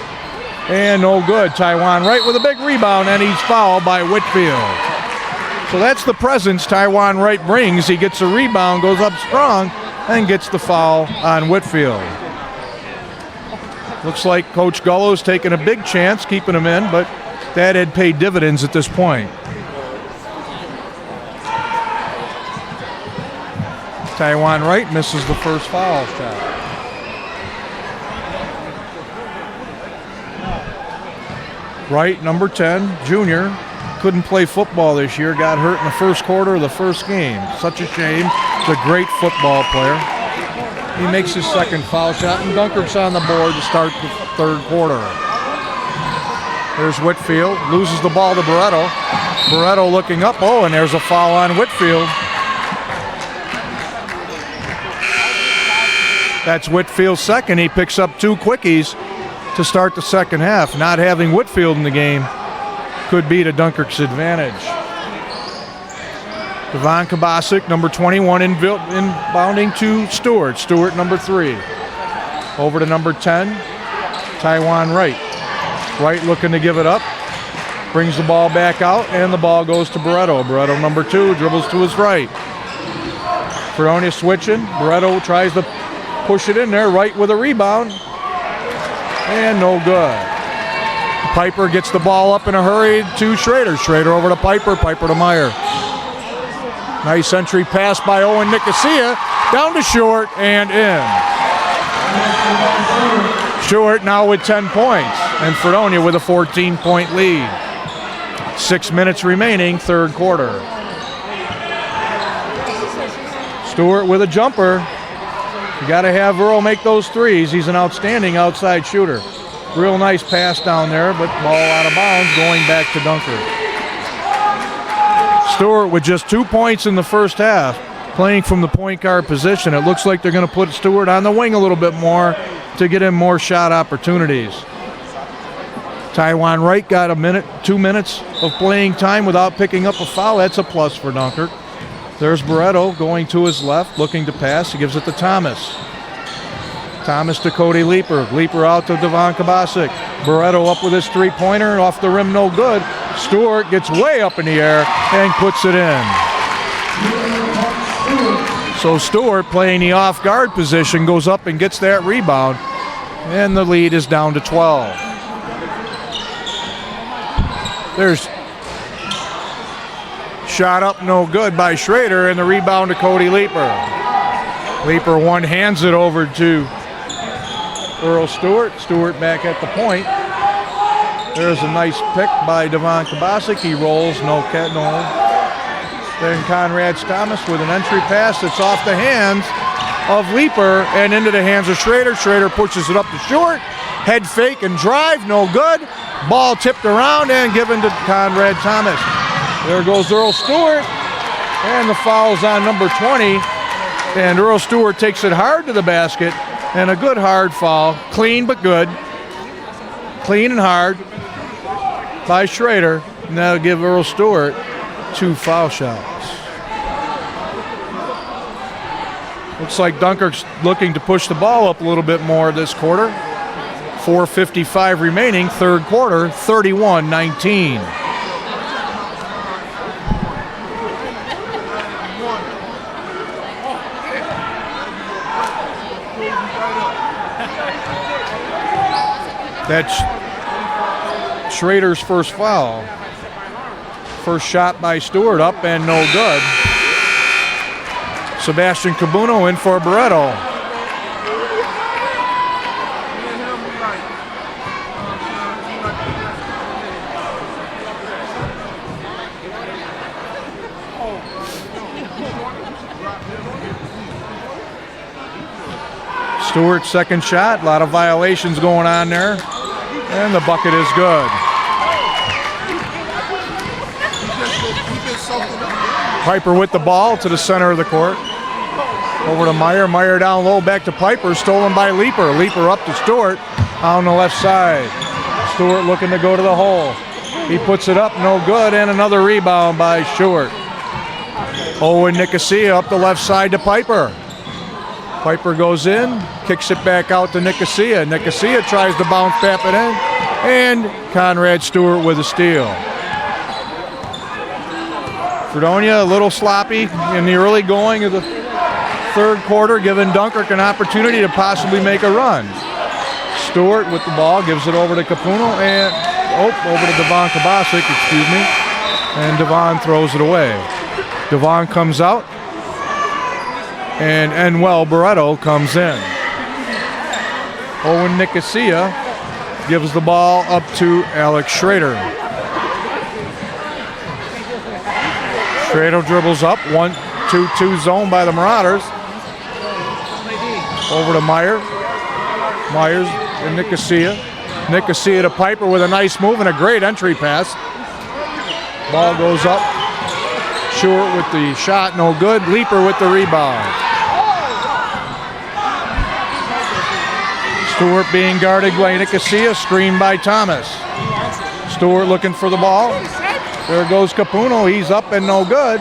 And no good. Taiwan Wright with a big rebound, and he's fouled by Whitfield. So that's the presence Taiwan Wright brings. He gets a rebound, goes up strong, and gets the foul on Whitfield. Looks like Coach Gullo's taking a big chance keeping him in, but that had paid dividends at this point. Taiwan Wright misses the first foul shot. Wright, number 10, junior, couldn't play football this year, got hurt in the first quarter of the first game. Such a shame. He's a great football player. He makes his second foul shot, and Dunkirk's on the board to start the third quarter. There's Whitfield, loses the ball to Barreto. Barreto looking up, and there's a foul on Whitfield. That's Whitfield's second. He picks up 2 quickies to start the second half. Not having Whitfield in the game could be to Dunkirk's advantage. Devon Kabasic, number 21, inbounding to Stewart. Stewart, number 3. Over to number 10, Taiwan Wright. Wright looking to give it up. Brings the ball back out, and the ball goes to Barreto. Barreto, number 2, dribbles to his right. Fredonia switching. Barreto tries to push it in there. Wright with a rebound. And no good. Piper gets the ball up in a hurry to Schrader. Schrader over to Piper. Piper to Meyer. Nice entry pass by Owen Nicosia. Down to Short and in. Short now with 10 points. And Fredonia with a 14-point lead. 6 minutes remaining, third quarter. Stewart with a jumper. You got to have Earl make those threes. He's an outstanding outside shooter. Real nice pass down there, but ball out of bounds going back to Dunkirk. Stewart with just 2 points in the first half, playing from the point guard position. It looks like they're going to put Stewart on the wing a little bit more to get him more shot opportunities. Taiwan Wright got 2 minutes of playing time without picking up a foul. That's a plus for Dunkirk. There's Barreto going to his left, looking to pass. He gives it to Thomas. Thomas to Cody Leeper. Leeper out to Devon Kabasic. Barreto up with his three-pointer. Off the rim, no good. Stewart gets way up in the air and puts it in. So Stewart, playing the off-guard position, goes up and gets that rebound, and the lead is down to 12. There's shot up, no good by Schrader, and the rebound to Cody Leeper. Leeper one-hands it over to Earl Stewart. Stewart back at the point. There's a nice pick by Devon Kabasic. He rolls, no. Then Conrad Thomas with an entry pass that's off the hands of Leeper and into the hands of Schrader. Schrader pushes it up to Stewart. Head fake and drive, no good. Ball tipped around and given to Conrad Thomas. There goes Earl Stewart, and the foul's on number 20. And Earl Stewart takes it hard to the basket, and a good hard foul. Clean but good. Clean and hard by Schrader. And that'll give Earl Stewart 2 foul shots. Looks like Dunkirk's looking to push the ball up a little bit more this quarter. 4:55 remaining, third quarter, 31-19. That's Schrader's first foul. First shot by Stewart up and no good. Sebastian Cabuno in for Barreto. Stewart's second shot, a lot of violations going on there, and the bucket is good. Piper with the ball to the center of the court. Over to Meyer. Meyer down low, back to Piper. Stolen by Leeper. Leeper up to Stewart on the left side. Stewart looking to go to the hole. He puts it up, no good, and another rebound by Stewart. Owen Nicosia up the left side to Piper. Piper goes in, kicks it back out to Nicosia. Nicosia tries to bounce tap it in, and Conrad Stewart with a steal. Fredonia a little sloppy in the early going of the third quarter, giving Dunkirk an opportunity to possibly make a run. Stewart with the ball, gives it over to Capuno, and over to Devon Kabasic, and Devon throws it away. Devon comes out, and Enwell Barreto comes in. Owen Nicosia gives the ball up to Alex Schrader. Schrader dribbles up, 1-2-2 zone by the Marauders. Over to Meyer. Myers and Nicosia. Nicosia to Piper with a nice move and a great entry pass. Ball goes up. Stewart with the shot, no good. Leeper with the rebound. Stewart being guarded by Nicosia, screened by Thomas. Stewart looking for the ball. There goes Capuno, he's up and no good.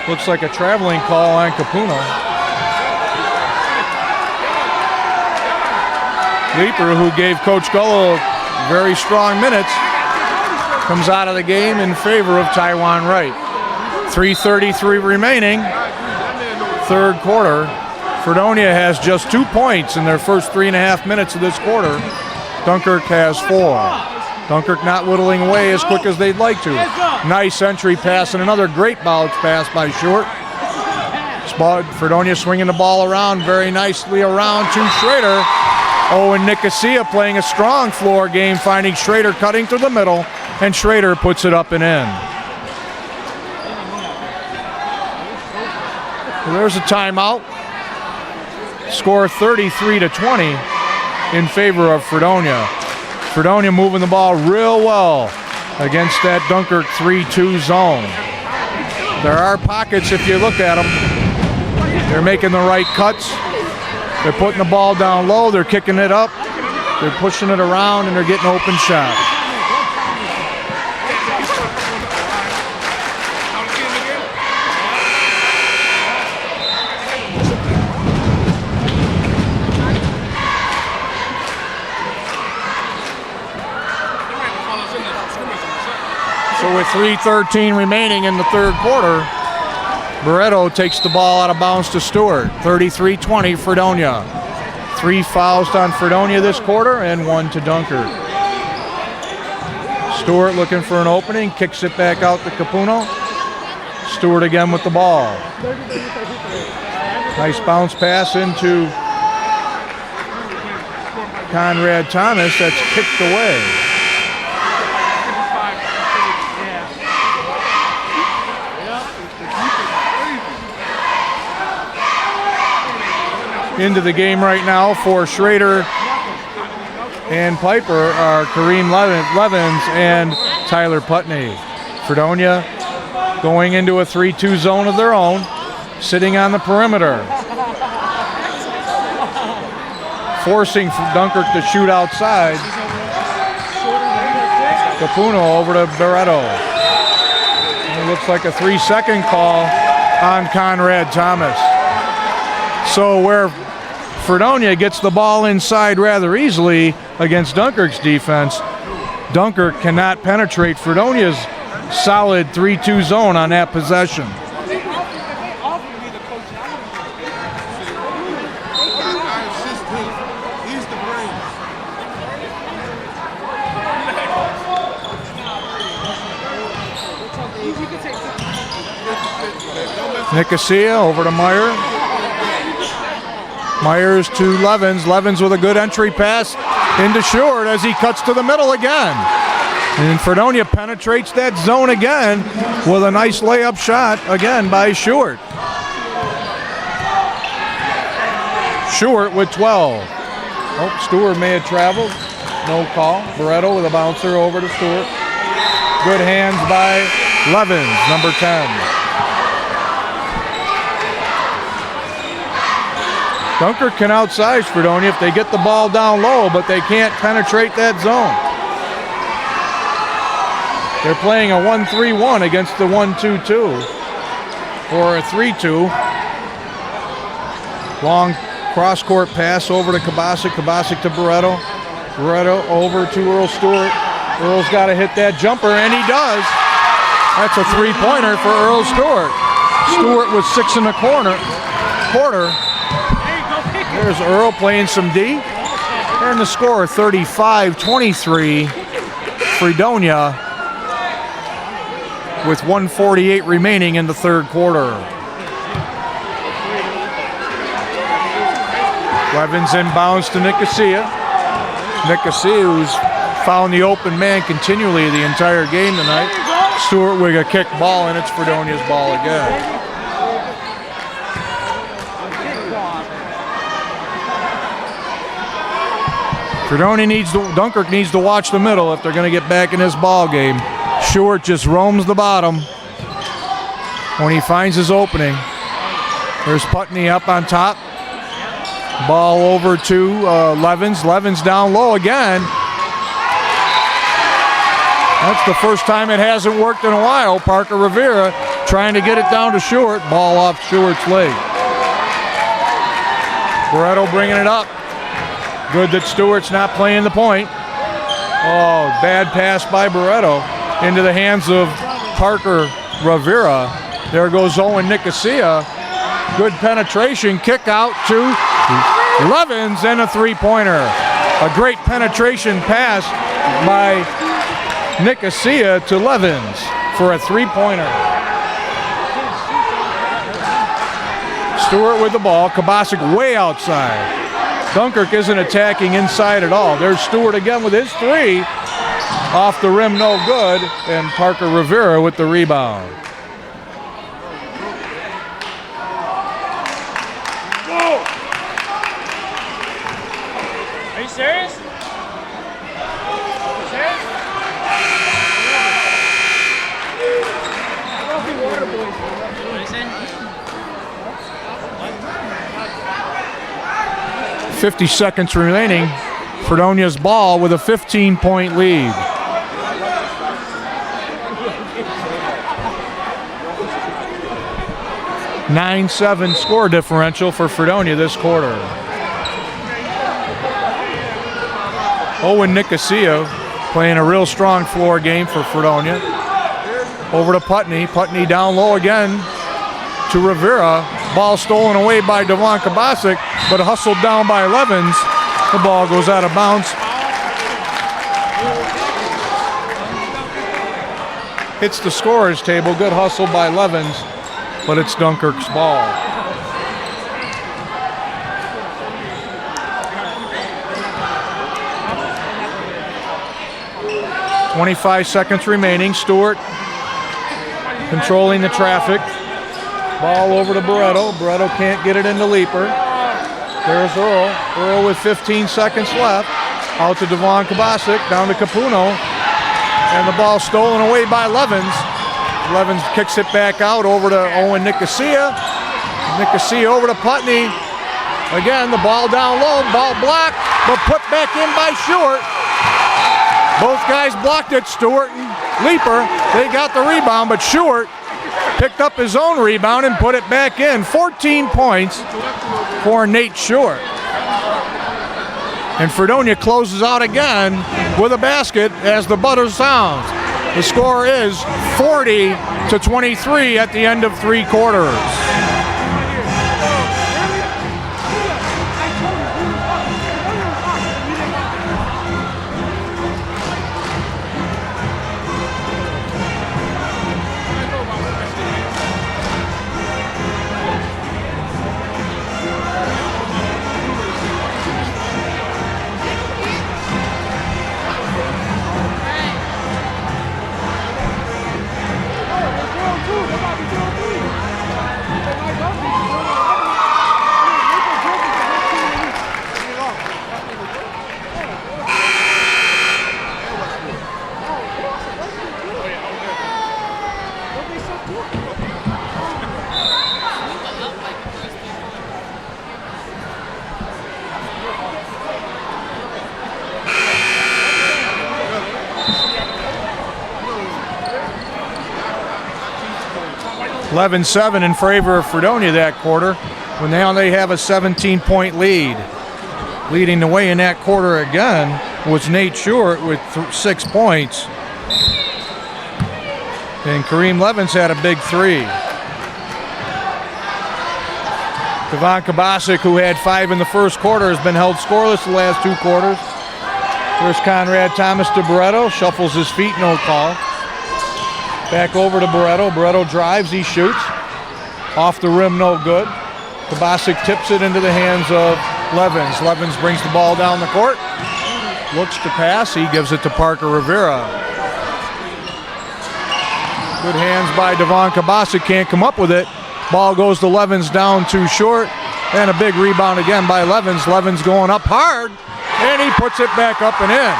Looks like a traveling call on Capuno. Leeper, who gave Coach Gullo very strong minutes, comes out of the game in favor of Taiwan Wright. 3:33 remaining, third quarter. Fredonia has just 2 points in their first 3.5 minutes of this quarter. Dunkirk has 4. Dunkirk not whittling away as quick as they'd like to. Nice entry pass and another great bounce pass by Short. Fredonia swinging the ball around very nicely around to Schrader. Owen Nicosia playing a strong floor game, finding Schrader cutting through the middle, and Schrader puts it up and in. There's a timeout. Score 33-20 in favor of Fredonia. Fredonia moving the ball real well against that Dunkirk 3-2 zone. There are pockets if you look at them. They're making the right cuts. They're putting the ball down low. They're kicking it up. They're pushing it around, and they're getting open shots. So with 3:13 remaining in the third quarter, Barreto takes the ball out of bounds to Stewart. 33-20 Fredonia. 3 fouls on Fredonia this quarter and 1 to Dunkirk. Stewart looking for an opening, kicks it back out to Capuno. Stewart again with the ball. Nice bounce pass into Conrad Thomas. That's kicked away. Into the game right now for Schrader and Piper are Kareem Levins and Tyler Putney. Fredonia going into a 3-2 zone of their own, sitting on the perimeter. Forcing Dunkirk to shoot outside. Capuno over to Barreto. It looks like a 3-second call on Conrad Thomas. So where Fredonia gets the ball inside rather easily against Dunkirk's defense, Dunkirk cannot penetrate Fredonia's solid 3-2 zone on that possession. Nicosia over to Meyer. Myers to Levins. Levins with a good entry pass into Short as he cuts to the middle again. And Fredonia penetrates that zone again with a nice layup shot again by Short. Short with 12. Oh, Stewart may have traveled. No call. Barreto with a bouncer over to Stewart. Good hands by Levins, number 10. Dunkirk can outsize Fredonia if they get the ball down low, but they can't penetrate that zone. They're playing a 1-3-1 against the 1-2-2 or a 3-2. Long cross-court pass over to Kabasic. Kabasic to Barreto. Barreto over to Earl Stewart. Earl's got to hit that jumper, and he does. That's a three-pointer for Earl Stewart. Stewart with 6 in the quarter. There's Earl playing some D. And the score, 35-23. Fredonia with 1:48 remaining in the third quarter. Levins inbounds to Nicosia. Nicosia, who's found the open man continually the entire game tonight. Stewart with a kick ball, and it's Fredonia's ball again. Dunkirk needs to watch the middle if they're going to get back in this ball game. Short just roams the bottom when he finds his opening. There's Putney up on top. Ball over to Levins. Levins down low again. That's the first time it hasn't worked in a while. Parker Rivera trying to get it down to Short. Ball off Short's leg. Barreto bringing it up. Good that Stewart's not playing the point. Oh, bad pass by Barreto into the hands of Parker Rivera. There goes Owen Nicosia. Good penetration, kick out to Levins and a three-pointer. A great penetration pass by Nicosia to Levins for a three-pointer. Stewart with the ball, Kabasic way outside. Dunkirk isn't attacking inside at all. There's Stewart again with his three. Off the rim, no good. And Parker Rivera with the rebound. Whoa! Are you serious? Serious? 50 seconds remaining. Fredonia's ball with a 15-point lead. (9-7) score differential for Fredonia this quarter. Owen Nicosia playing a real strong floor game for Fredonia. Over to Putney. Putney down low again to Rivera. Ball stolen away by Devon Kabasic, but hustled down by Levens. The ball goes out of bounds. Hits the scorer's table. Good hustle by Levens, but it's Dunkirk's ball. .25 seconds remaining. Stewart controlling the traffic. Ball over to Barreto. Barreto can't get it into Leaper. There's Earl. Earl with 15 seconds left. Out to Devon Kabasic. Down to Capuno. And the ball stolen away by Levens. Levens kicks it back out over to Owen Nicosia. Nicosia over to Putney. Again, the ball down low. Ball blocked, but put back in by Stewart. Both guys blocked it, Stewart and Leaper. They got the rebound, but Stewart picked up his own rebound and put it back in. 14 points for Nate Stewart. And Fredonia closes out again with a basket as the buzzer sounds. The score is 40-23 at the end of 3 quarters. (11-7) in favor of Fredonia that quarter, when now they have a 17-point lead. Leading the way in that quarter again was Nate Stewart with 6 points. And Kareem Levens had a big 3. Devon Kabasic, who had 5 in the first quarter, has been held scoreless the last 2 quarters. First Conrad Thomas to Barreto, shuffles his feet, no call. Back over to Barreto. Barreto drives, he shoots. Off the rim, no good. Kabasic tips it into the hands of Levens. Levens brings the ball down the court. Looks to pass, he gives it to Parker Rivera. Good hands by Devon Kabasic, can't come up with it. Ball goes to Levens, down too short. And a big rebound again by Levens. Levens going up hard, and he puts it back up and in.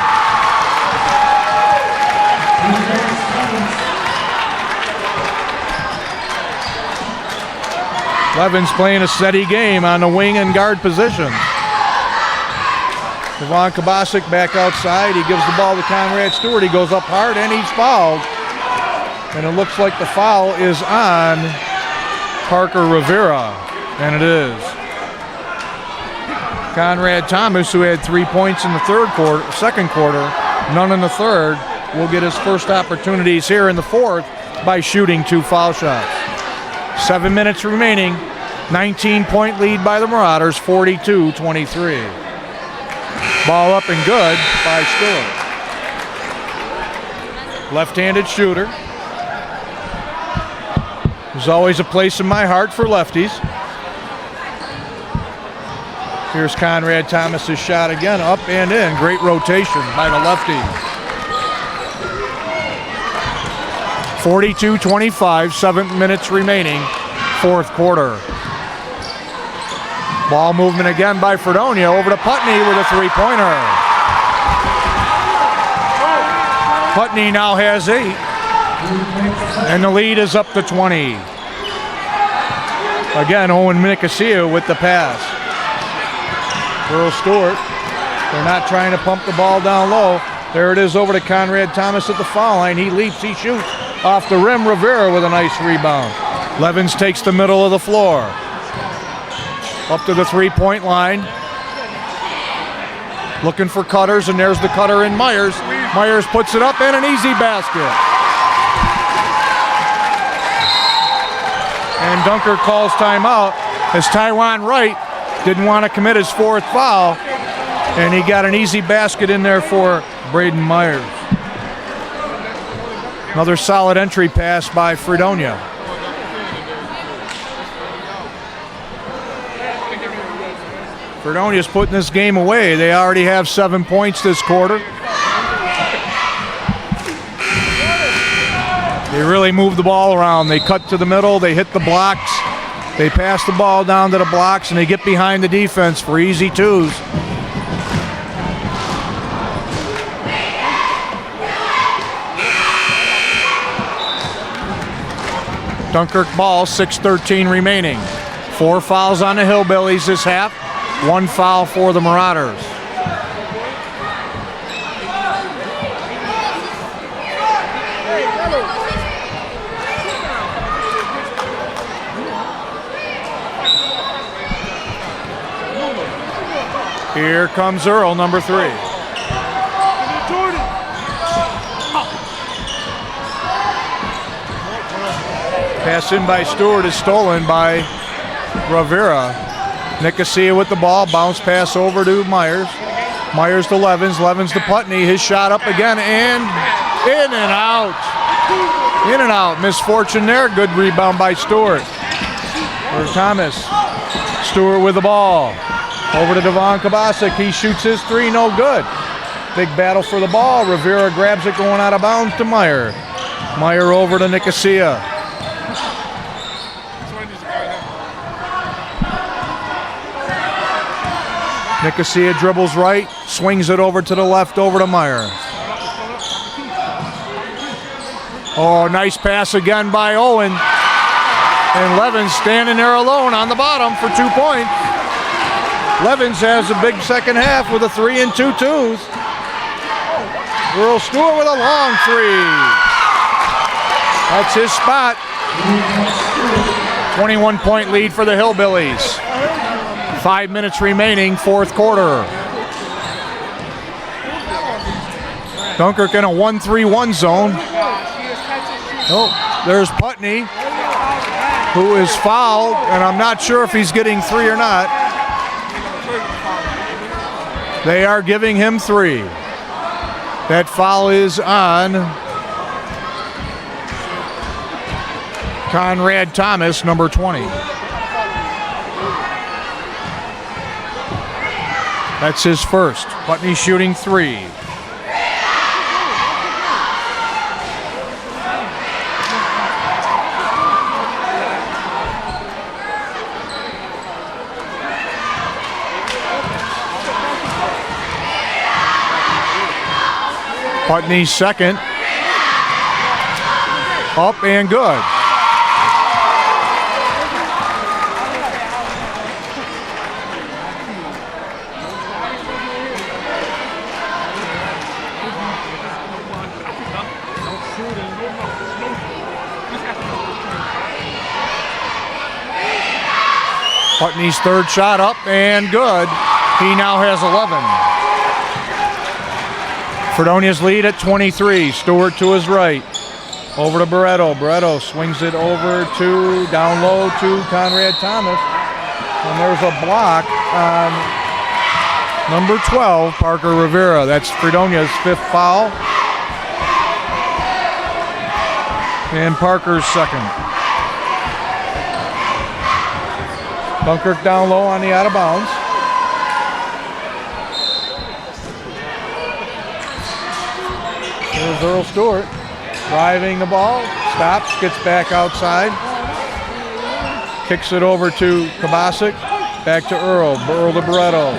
Levens playing a steady game on the wing and guard positions. Devon Kabasic back outside. He gives the ball to Conrad Stewart. He goes up hard and he's fouled. And it looks like the foul is on Parker Rivera. And it is. Conrad Thomas, who had 3 points in the second quarter, none in the third, will get his first opportunities here in the fourth by shooting 2 foul shots. 7 minutes remaining. 19-point lead by the Marauders, 42-23. Ball up and good by Stewart. Left-handed shooter. There's always a place in my heart for lefties. Here's Conrad Thomas's shot again, up and in. Great rotation by the lefty. 42-25, 7 minutes remaining, fourth quarter. Ball movement again by Fredonia over to Putney with a 3-pointer. Putney now has 8, and the lead is up to 20. Again, Owen Nicosia with the pass. Earl Stewart, they're not trying to pump the ball down low. There it is over to Conrad Thomas at the foul line. He leaps, he shoots. Off the rim, Rivera with a nice rebound. Levens takes the middle of the floor. Up to the 3-point line. Looking for cutters, and there's the cutter in Myers. Myers puts it up and an easy basket. And Dunkirk calls timeout as Tywan Wright didn't want to commit his 4th foul, and he got an easy basket in there for Braden Myers. Another solid entry pass by Fredonia. Fredonia's putting this game away. They already have 7 points this quarter. They really move the ball around. They cut to the middle, they hit the blocks, they pass the ball down to the blocks, and they get behind the defense for easy 2s. Dunkirk ball, 6:13 remaining. 4 fouls on the Hillbillies this half, 1 foul for the Marauders. Here comes Earl, number 3. Pass in by Stewart is stolen by Rivera. Nicosia with the ball, bounce pass over to Myers. Myers to Levens, Levens to Putney, his shot up again, and in and out. In and out, misfortune there, good rebound by Stewart. For Thomas, Stewart with the ball. Over to Devon Kabasic, he shoots his 3, no good. Big battle for the ball, Rivera grabs it going out of bounds to Meyer. Meyer over to Nicosia. Nicosia dribbles right, swings it over to the left, over to Meyer. Oh, nice pass again by Owen. And Levens standing there alone on the bottom for 2 points. Levens has a big second half with a 3 and 2 twos. Earl Stewart with a long 3. That's his spot. 21-point lead for the Hillbillies. 5 minutes remaining, 4th quarter. Dunkirk in a 1-3-1 zone. Oh, there's Putney, who is fouled, and I'm not sure if he's getting 3 or not. They are giving him 3. That foul is on Conrad Thomas, number 20. That's his first. Putney shooting 3. Putney's second. Up and good. Putney's third shot up and good. He now has 11. Fredonia's lead at 23. Stewart to his right. Over to Barreto. Barreto swings it over to down low to Conrad Thomas. And there's a block on number 12, Parker Rivera. That's Fredonia's 5th foul. And Parker's second. Dunkirk down low on the out of bounds. There's Earl Stewart driving the ball, stops, gets back outside, kicks it over to Kabasic, back to Earl, Earl to Barreto.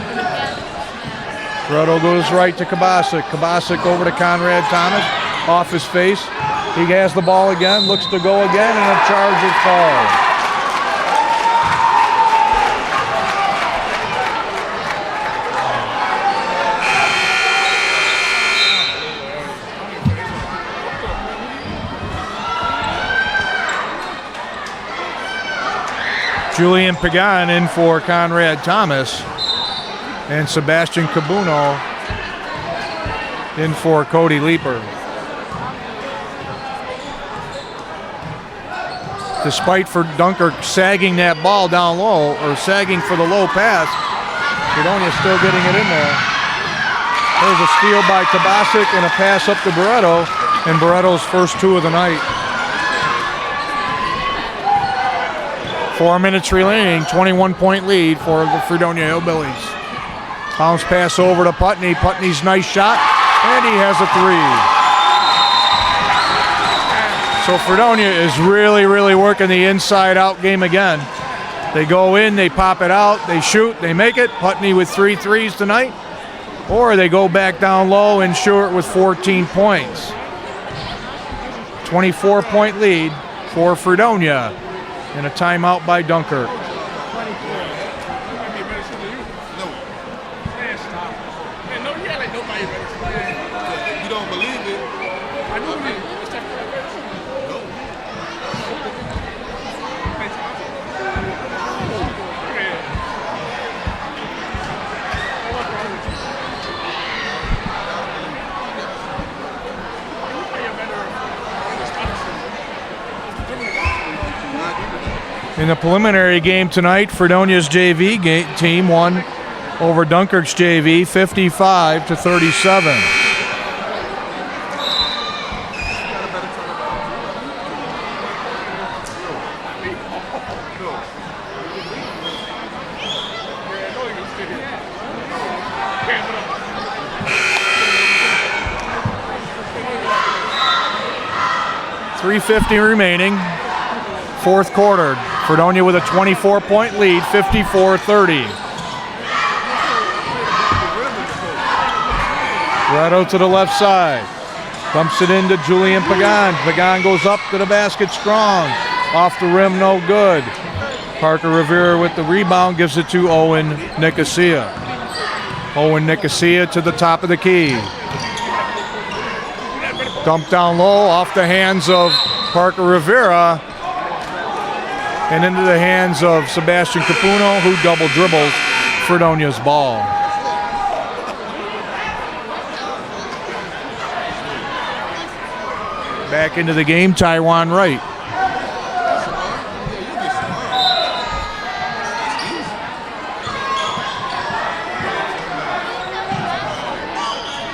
Barreto goes right to Kabasic, Kabasic over to Conrad Thomas, off his face. He has the ball again, looks to go again, and a charge is called. Julian Pagan in for Conrad Thomas, and Sebastian Cabuno in for Cody Leeper. Despite for Dunkirk sagging that ball down low, or sagging for the low pass, Fredonia still getting it in there. There's a steal by Kabasic and a pass up to Barreto, and Barreto's first 2 of the night. 4 minutes remaining, 21-point lead for the Fredonia Hillbillies. Bounce pass over to Putney. Putney's nice shot, and he has a 3. So Fredonia is really working the inside-out game again. They go in, they pop it out, they shoot, they make it. Putney with 3 threes tonight. Or they go back down low and Stewart with 14 points. 24-point lead for Fredonia. And a timeout by Dunkirk. You don't believe it? I know it. In the preliminary game tonight, Fredonia's JV team won over Dunkirk's JV 55-37. .350 remaining, fourth quarter. Fredonia with a 24-point lead, 54-30. Barreto to the left side. Dumps it into Julian Pagan. Pagan goes up to the basket strong. Off the rim, no good. Parker Rivera with the rebound, gives it to Owen Nicosia. Owen Nicosia to the top of the key. Dumped down low, off the hands of Parker Rivera. And into the hands of Sebastian Capuno, who double dribbles Fredonia's ball. Back into the game, Taiwan Wright.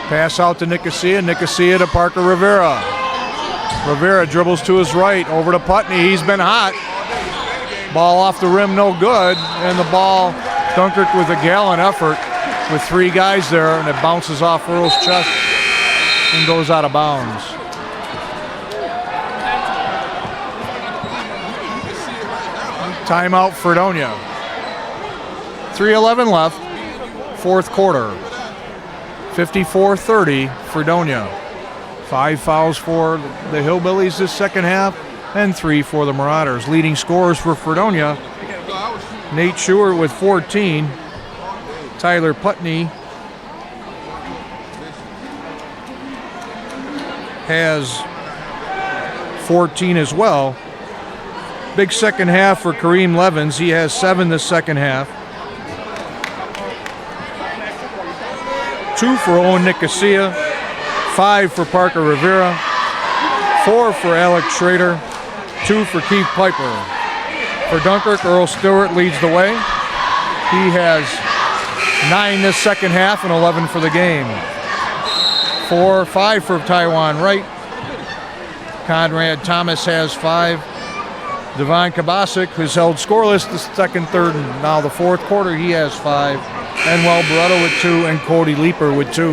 Pass out to Nicosia, Nicosia to Parker Rivera. Rivera dribbles to his right, over to Putney, he's been hot. Ball off the rim, no good, and the ball, Dunkirk with a gallant effort with 3 guys there, and it bounces off Earl's chest and goes out of bounds. Timeout Fredonia. 3:11 left, fourth quarter. 54-30 Fredonia. 5 fouls for the Hillbillies this second half, and 3 for the Marauders. Leading scorers for Fredonia, Nate Stewart with 14. Tyler Putney has 14 as well. Big second half for Kareem Levins. He has 7 this second half. 2 for Owen Nicosia. 5 for Parker Rivera. 4 for Alex Schrader. 2 for Keith Piper. For Dunkirk, Earl Stewart leads the way. He has 9 this second half and 11 for the game. 5 for Taiwan Wright. Conrad Thomas has 5. Devon Kabasic has held scoreless the second, third, and now the fourth quarter. He has 5. Manuel Barreto with 2, and Cody Leeper with 2.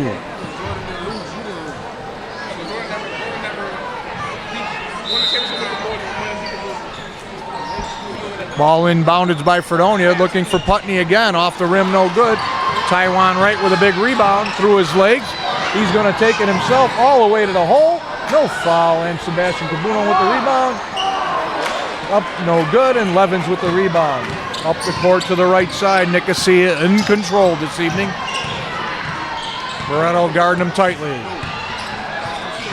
Ball inbounded by Fredonia, looking for Putney again. Off the rim, no good. Taiwan Wright with a big rebound through his legs. He's going to take it himself all the way to the hole. No foul, and Sebastian Cabuno with the rebound. Up, no good, and Levins with the rebound. Up the court to the right side, Nicosia in control this evening. Barreto guarding him tightly.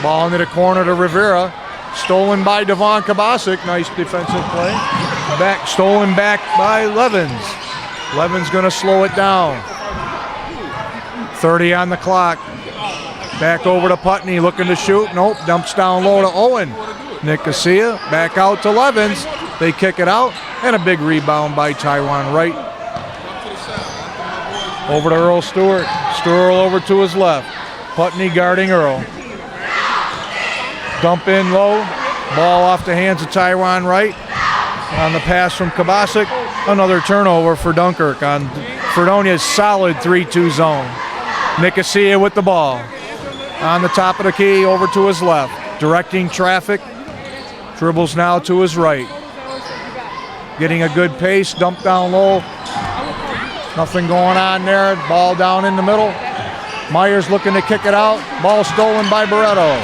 Ball into the corner to Rivera. Stolen by Devon Kabasic. Nice defensive play. Stolen back by Levins. Levins going to slow it down. 30 on the clock. Back over to Putney, looking to shoot. Nope, dumps down low to Owen. Nicosia, back out to Levins. They kick it out, and a big rebound by Taiwan Wright. Over to Earl Stewart. Stewart over to his left. Putney guarding Earl. Dump in low. Ball off the hands of Taiwan Wright. On the pass from Kabasic. Another turnover for Dunkirk on Fredonia's solid 3-2 zone. Nicosia with the ball. On the top of the key, over to his left. Directing traffic. Dribbles now to his right. Getting a good pace. Dump down low. Nothing going on there. Ball down in the middle. Myers looking to kick it out. Ball stolen by Barreto.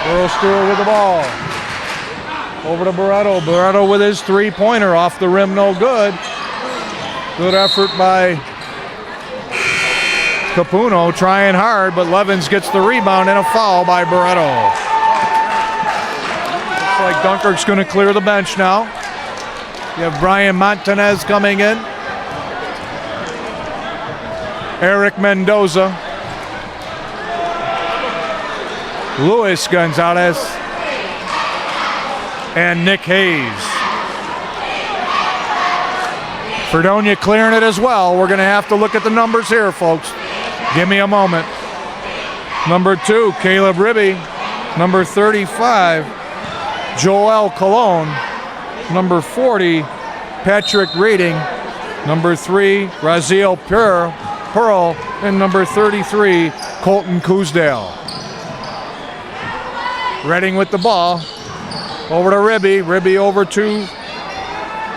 Earl Stewart with the ball. Over to Barreto. Barreto with his three-pointer off the rim, no good. Good effort by Capuno, trying hard, but Levins gets the rebound and a foul by Barreto. Looks like Dunkirk's going to clear the bench now. You have Brian Montanez coming in. Eric Mendoza. Luis Gonzalez. And Nick Hayes. Fredonia clearing it as well. We're going to have to look at the numbers here, folks. Give me a moment. Number 2, Caleb Ribby. Number 35, Joel Colon. Number 40, Patrick Reading. Number 3, Raziel Pearl. And number 33, Colton Coosdale. Reading with the ball. Over to Ribby. Ribby over to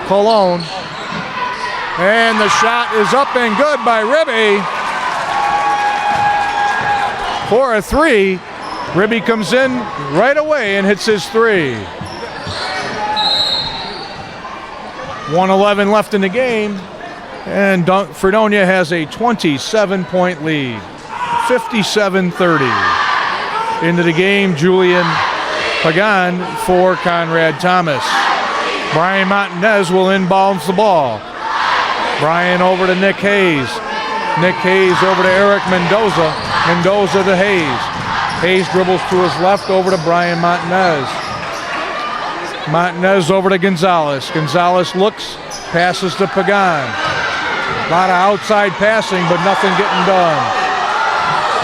Colon. And the shot is up and good by Ribby. For a 3. Ribby comes in right away and hits his 3. 1:11 left in the game. And Fredonia has a 27-point lead. 57-30. Into the game, Julian Pagan for Conrad Thomas. Brian Montanez will inbounds the ball. Brian over to Nick Hayes. Nick Hayes over to Eric Mendoza. Mendoza to Hayes. Hayes dribbles to his left over to Brian Montanez. Montanez over to Gonzalez. Gonzalez looks, passes to Pagan. A lot of outside passing, but nothing getting done.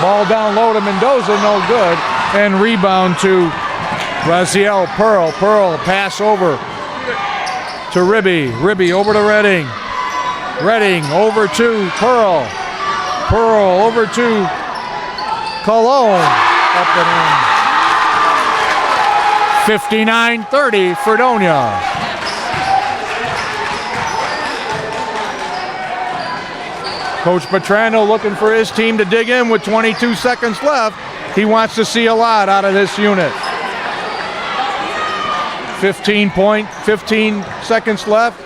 Ball down low to Mendoza, no good. And rebound to Raziel Pearl. Pearl pass over to Ribby. Ribby over to Redding. Redding over to Pearl. Pearl over to Cologne. Up and in. 59-30 Fredonia. Coach Petrano looking for his team to dig in with 22 seconds left. He wants to see a lot out of this unit. 15 seconds left.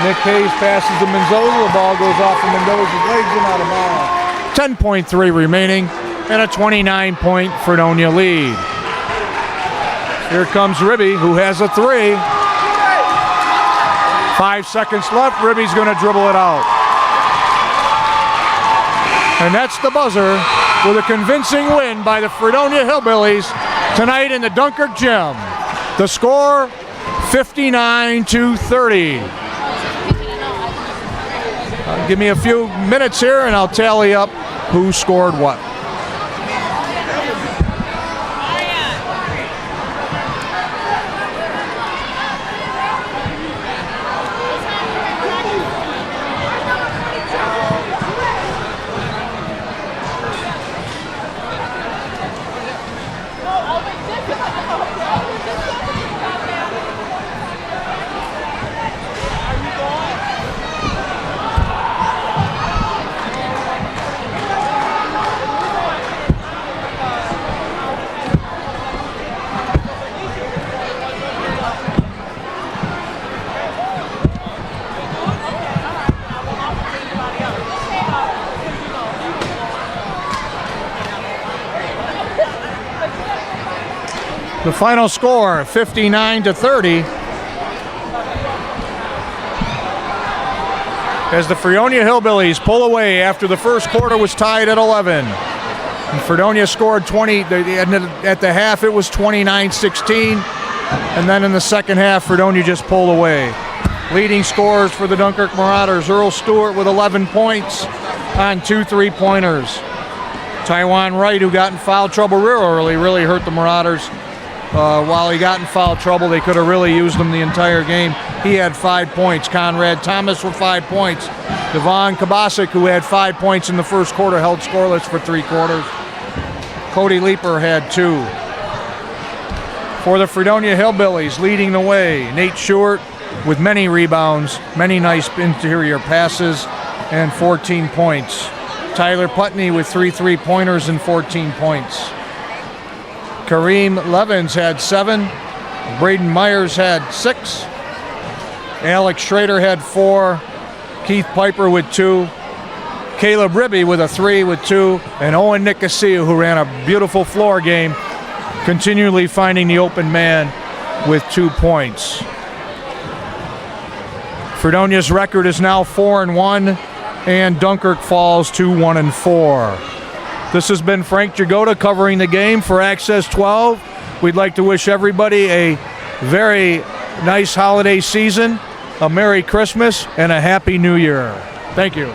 Nick Hayes passes to Mendoza. The ball goes off of Mendoza's legs and out of bounds. 10.3 remaining and a 29-point Fredonia lead. Here comes Ribby, who has a 3. 5 seconds left. Ribby's going to dribble it out. And that's the buzzer with a convincing win by the Fredonia Hillbillies tonight in the Dunkirk Gym. The score, 59-30. Give me a few minutes here and I'll tally up who scored what. The final score, 59-30. As the Fredonia Hillbillies pull away after the first quarter was tied at 11. And Fredonia scored 20. At the half, it was 29-16. And then in the second half, Fredonia just pulled away. Leading scorers for the Dunkirk Marauders, Earl Stewart with 11 points on 2 3-pointers. Taiwan Wright, who got in foul trouble real early, really hurt the Marauders. While he got in foul trouble, they could have really used him the entire game. He had 5 points. Conrad Thomas with 5 points. Devon Kabasic, who had 5 points in the first quarter, held scoreless for 3 quarters. Cody Leeper had 2. For the Fredonia Hillbillies, leading the way, Nate Short with many rebounds, many nice interior passes, and 14 points. Tyler Putney with 3 3-pointers and 14 points. Kareem Levins had 7. Braden Myers had 6. Alex Schrader had 4. Keith Piper with 2. Caleb Ribby with a 3 with 2. And Owen Nicosia, who ran a beautiful floor game, continually finding the open man with 2 points. Fredonia's record is now 4-1, and Dunkirk falls to 1-4. This has been Frank Jagoda covering the game for Access 12. We'd like to wish everybody a very nice holiday season, a Merry Christmas, and a Happy New Year. Thank you.